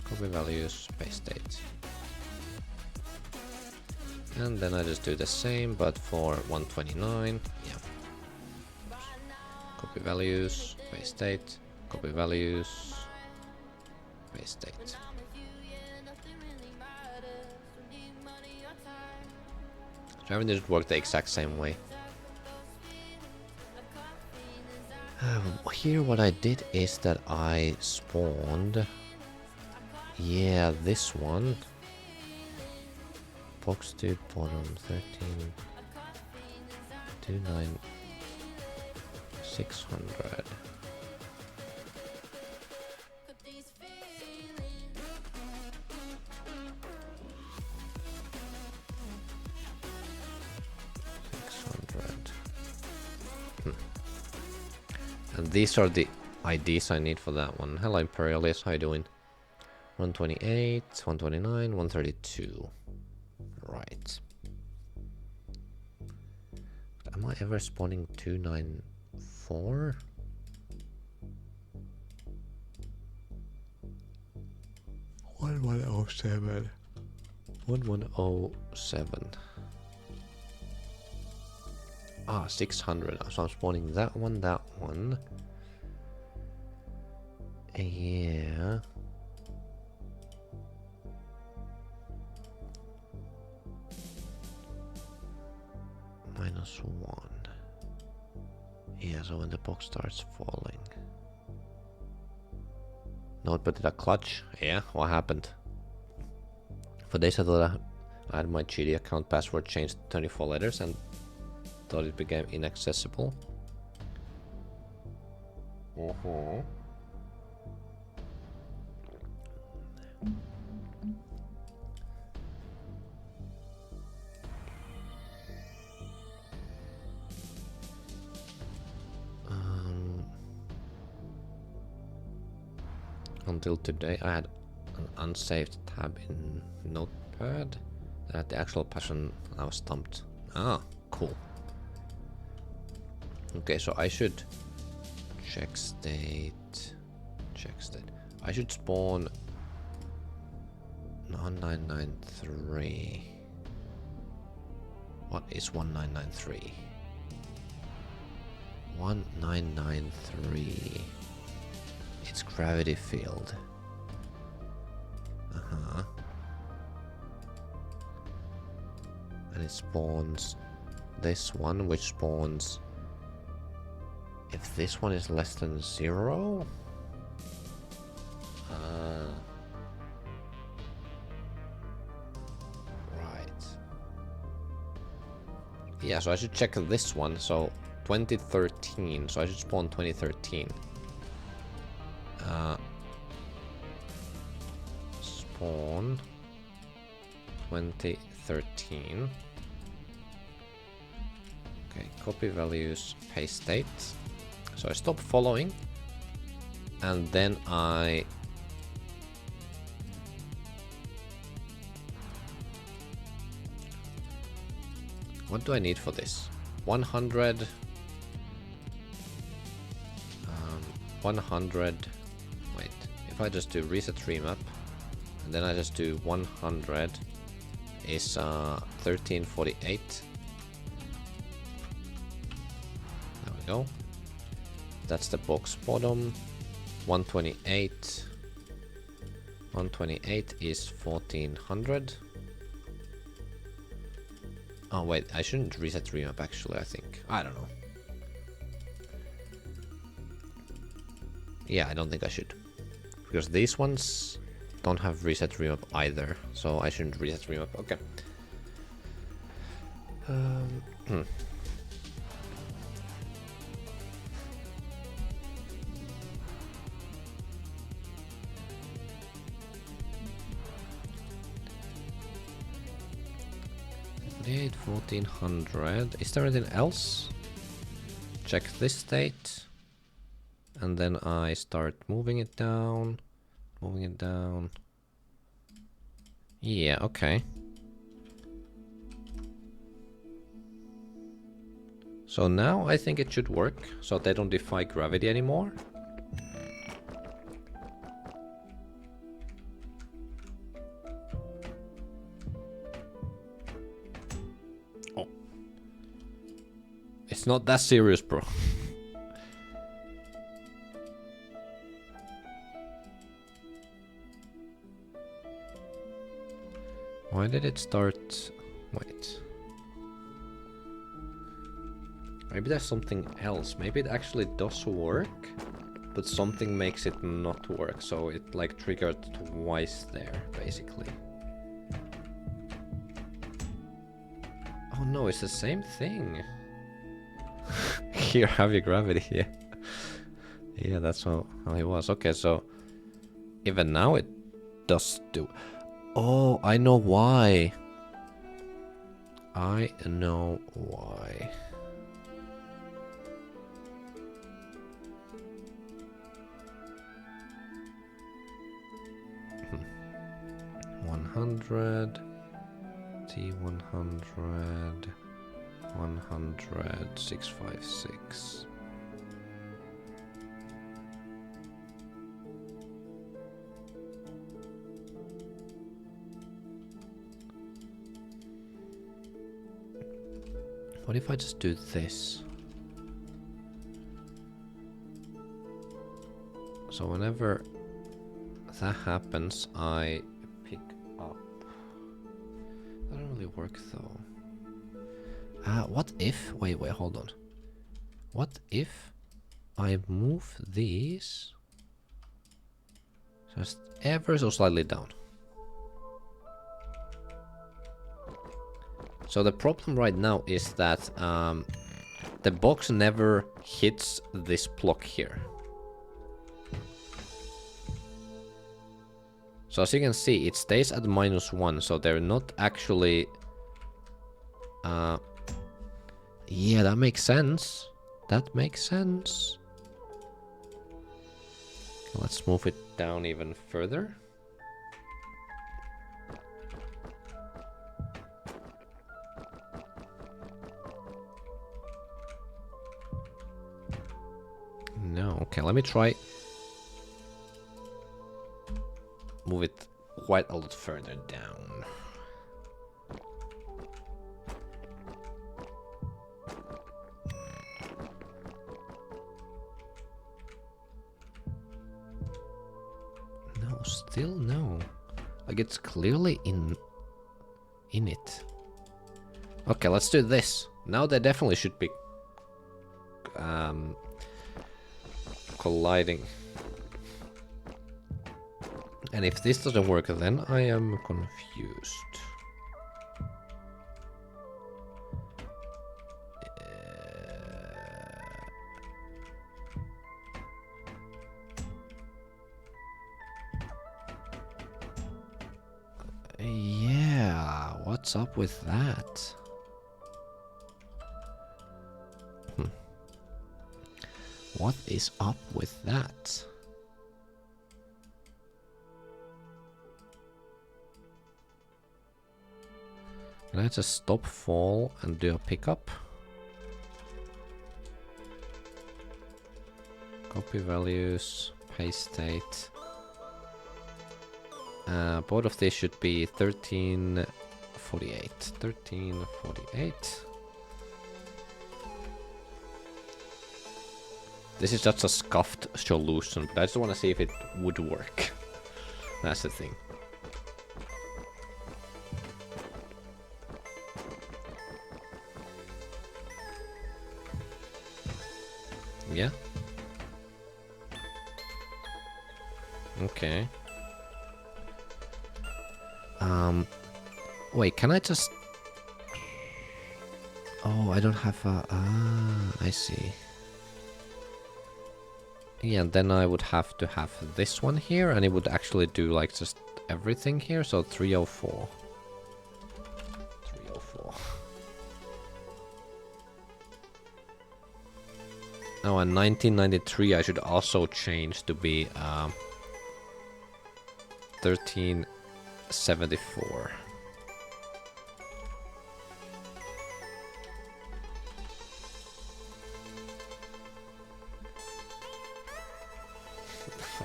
copy values, paste state. And then I just do the same, but for 129, yeah. Copy values, paste state, copy values, paste state. Driving didn't work the exact same way. Here what I did is that I spawned... Yeah, this one. Box to bottom 13 29 600. And these are the IDs I need for that one. Hello Imperialist, how you doing? 128, 129, 132. Right. Am I ever spawning 294? One 1107. 1107. Ah, 600. So I'm spawning that one, that one. Yeah. Minus 1. Yeah, so when the box starts falling. No, but did I clutch? Yeah, what happened? For days I thought I had my GD account password changed to 24 letters and thought it became inaccessible. Until today I had an unsaved tab in Notepad. That the actual passion I was stumped. Ah, cool. Okay, so I should check state. I should spawn 1993. What is 1993? 1993. It's gravity field. And it spawns this one, which spawns if this one is less than 0. Right. Yeah, so I should check this one. So 2013. So I should spawn 2013. Spawn 2013. Okay, copy values, paste state. So I stop following, and then I what do I need for this? 100. 100. Wait, if I just do reset remap, and then I just do 100, is 1348. There we go. That's the box bottom. 128. 128 is 1400. Oh wait, I shouldn't reset remap actually, I think. I don't know. Yeah, I don't think I should. Because these ones don't have reset remap either, so I shouldn't reset remap. Okay. 1400. Is there anything else? Check this state. And then I start moving it down. Moving it down. Yeah, okay. So now I think it should work, so they don't defy gravity anymore. Oh. It's not that serious, bro. Why did it start? Wait. Maybe there's something else. Maybe it actually does work, but something makes it not work. So it like triggered twice there, basically. Oh no, it's the same thing. Here, have your gravity, yeah. Yeah, that's how it was. Okay, so even now it does do... Oh, I know why. I know why. Hmm. 100 T100 100 656. What if I just do this? So whenever that happens, I pick up. That doesn't really work though. What if? Wait, hold on. What if I move these just ever so slightly down? So the problem right now is that the box never hits this block here. So as you can see, it stays at -1, so they're not actually... yeah, that makes sense. That makes sense. Let's move it down even further. No, okay, let me try. Move it quite a lot further down. No, still no. Like it's clearly in it. Okay, let's do this. Now they definitely should be colliding. And if this doesn't work, then I am confused. Yeah, what's up with that? What is up with that? Can I just stop fall and do a pickup? Copy values, paste state. Both of these should be 1348. 1348. This is just a scuffed solution, but I just want to see if it would work. That's the thing. Yeah. Okay. Wait, can I just... Oh, I don't have a... Ah, I see. Yeah, then I would have to have this one here, and it would actually do, like, just everything here, so 304. 304. Oh, and 1993 I should also change to be, 1374.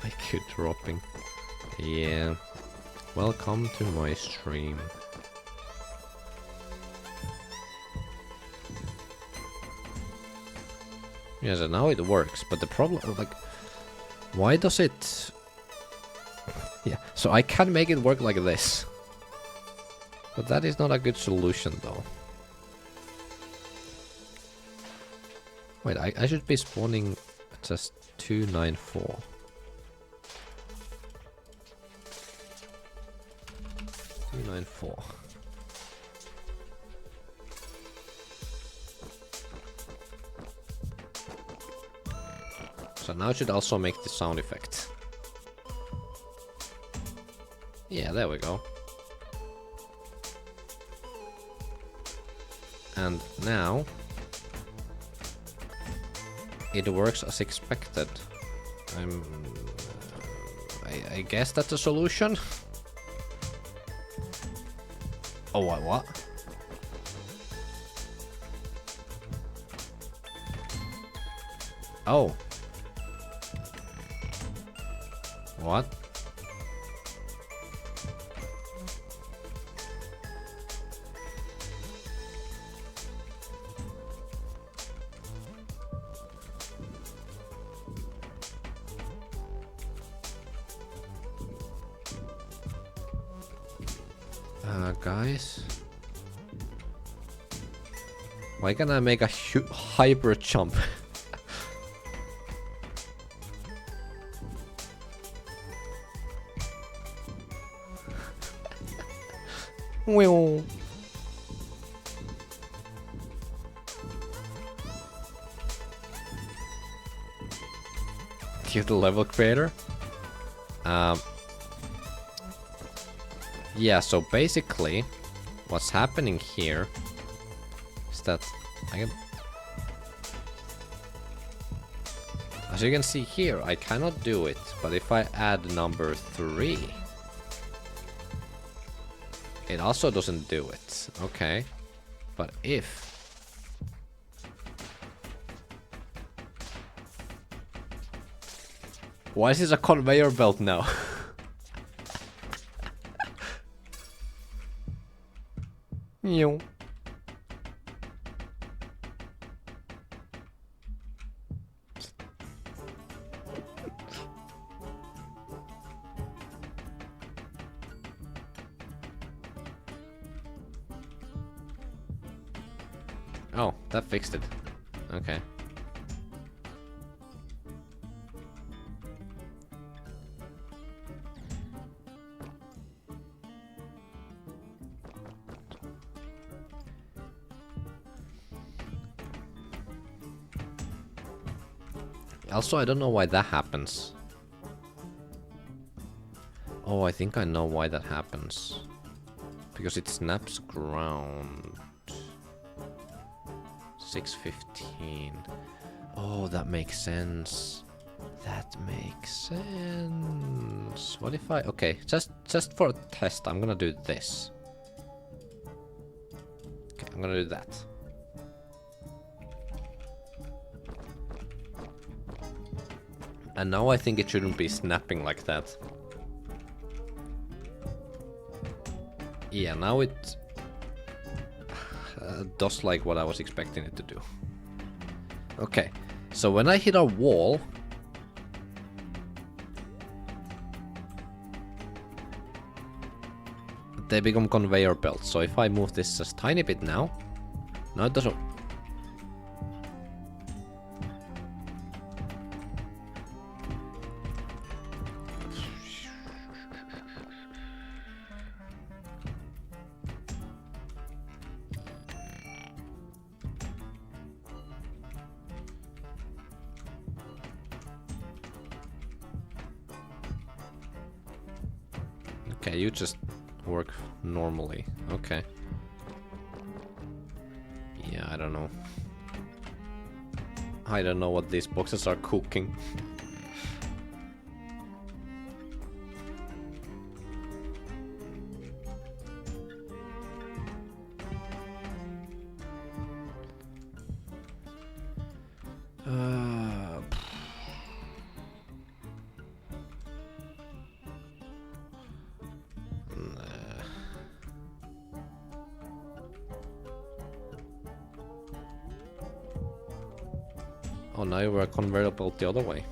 I keep dropping. Yeah. Welcome to my stream. Yeah, so now it works, but the problem, like, why does it... Yeah, so I can make it work like this. But that is not a good solution, though. Wait, I should be spawning just 294. 294. So now it should also make the sound effect. Yeah, there we go. And now it works as expected. I guess that's a solution. Oh, what? Oh. What? Guys, why can't I make a hyper jump? Well, give the level creator. Yeah, so basically, what's happening here is that I can... As you can see here, I cannot do it, but if I add number 3, it also doesn't do it. Okay. But if... Why is this a conveyor belt now? Yo. Oh, that fixed it. Okay. Also, I don't know why that happens. Oh, I think I know why that happens. Because it snaps ground. 615. Oh, that makes sense. That makes sense. What if I... Okay, just for a test, I'm gonna do this. Okay, I'm gonna do that. And now I think it shouldn't be snapping like that. Yeah, now it does like what I was expecting it to do. Okay, so when I hit a wall, they become conveyor belts. So if I move this just tiny bit now it doesn't. Okay, you just work normally. Okay. Yeah, I don't know. I don't know what these boxes are cooking. Oh, now you were convertible the other way.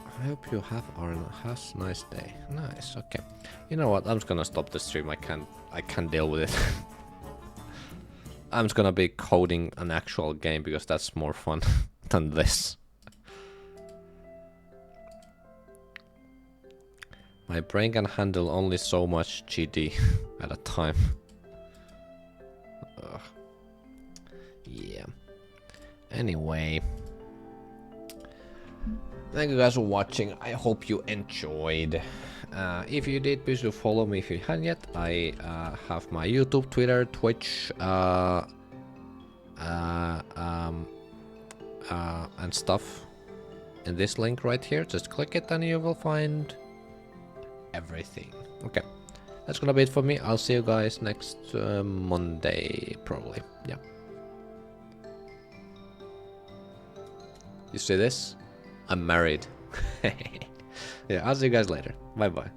I hope you have a nice day. Nice, okay. You know what? I'm just gonna stop the stream. I can't deal with it. I'm just gonna be coding an actual game because that's more fun than this. My brain can handle only so much GD at a time. Ugh. Yeah. Anyway. Thank you guys for watching. I hope you enjoyed. If you did, please do follow me if you haven't yet. I have my YouTube, Twitter, Twitch, and stuff in this link right here. Just click it and you will find everything. Okay, that's gonna be it for me. I'll see you guys next Monday, probably. Yeah. You see this? I'm married. Yeah, I'll see you guys later. Bye bye.